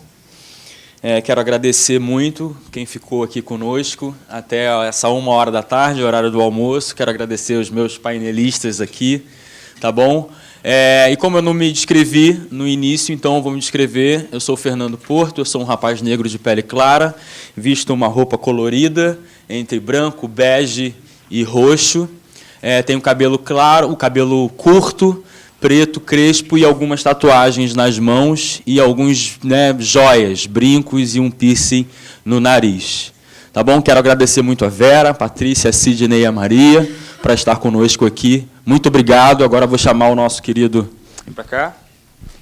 Quero agradecer muito quem ficou aqui conosco até essa 13h, horário do almoço. Quero agradecer os meus painelistas aqui, tá bom? E como eu não me descrevi no início, então eu vou me descrever. Eu sou o Fernando Porto, eu sou um rapaz negro de pele clara, visto uma roupa colorida, entre branco, bege e roxo. Tenho cabelo claro, o cabelo curto, preto, crespo e algumas tatuagens nas mãos e alguns, joias, brincos e um piercing no nariz. Tá bom? Quero agradecer muito a Vera, a Patrícia, a Sidney e a Maria para estar conosco aqui. Muito obrigado. Agora vou chamar o nosso querido... Vem para cá.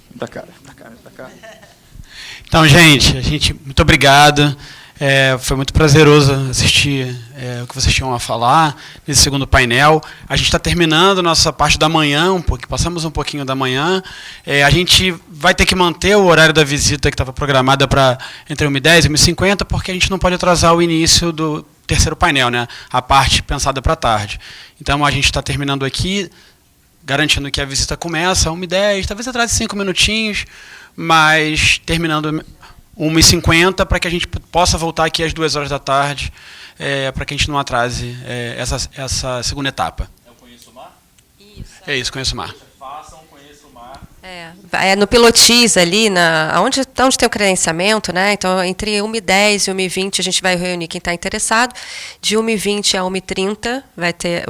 Vem para cá. Então, gente, muito obrigado. Foi muito prazeroso assistir o que vocês tinham a falar nesse segundo painel. A gente está terminando nossa parte da manhã, passamos um pouquinho da manhã. A gente vai ter que manter o horário da visita que estava programada para entre 1h10 e 1h50, porque a gente não pode atrasar o início do terceiro painel, né? A parte pensada para a tarde. Então, a gente está terminando aqui, garantindo que a visita começa às 1h10, talvez atrase 5 minutinhos, mas terminando 1h50, para que a gente possa voltar aqui às 2h da tarde, para que a gente não atrase essa segunda etapa. É o Conheço o Mar? Isso. É isso, Conheço o Mar. Façam Conheço o Mar. No Pilotis, ali, onde tem o credenciamento, né? Então, entre 1h10 e 1h20, a gente vai reunir quem está interessado. De 1h20 a 1h30 vai ter...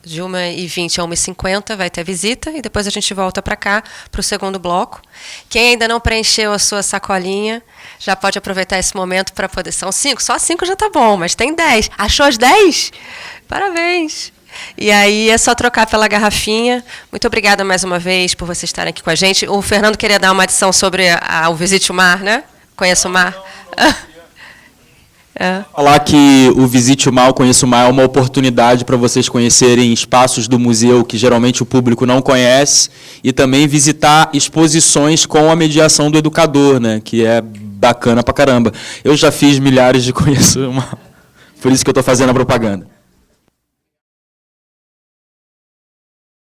de 1h20 a 1h50 vai ter visita, e depois a gente volta para cá, para o segundo bloco. Quem ainda não preencheu a sua sacolinha, já pode aproveitar esse momento para poder... São 5, só 5 já está bom, mas tem 10. Achou as 10? Parabéns! E aí é só trocar pela garrafinha. Muito obrigada mais uma vez por vocês estarem aqui com a gente. O Fernando queria dar uma adição sobre o Visite o Mar, né? Conheço o Mar. Falar que o Visite o Mar, o Conheço o Mar é uma oportunidade para vocês conhecerem espaços do museu que geralmente o público não conhece e também visitar exposições com a mediação do educador, né? Que é bacana pra caramba. Eu já fiz milhares de Conheço o Mar. Por isso que eu estou fazendo a propaganda.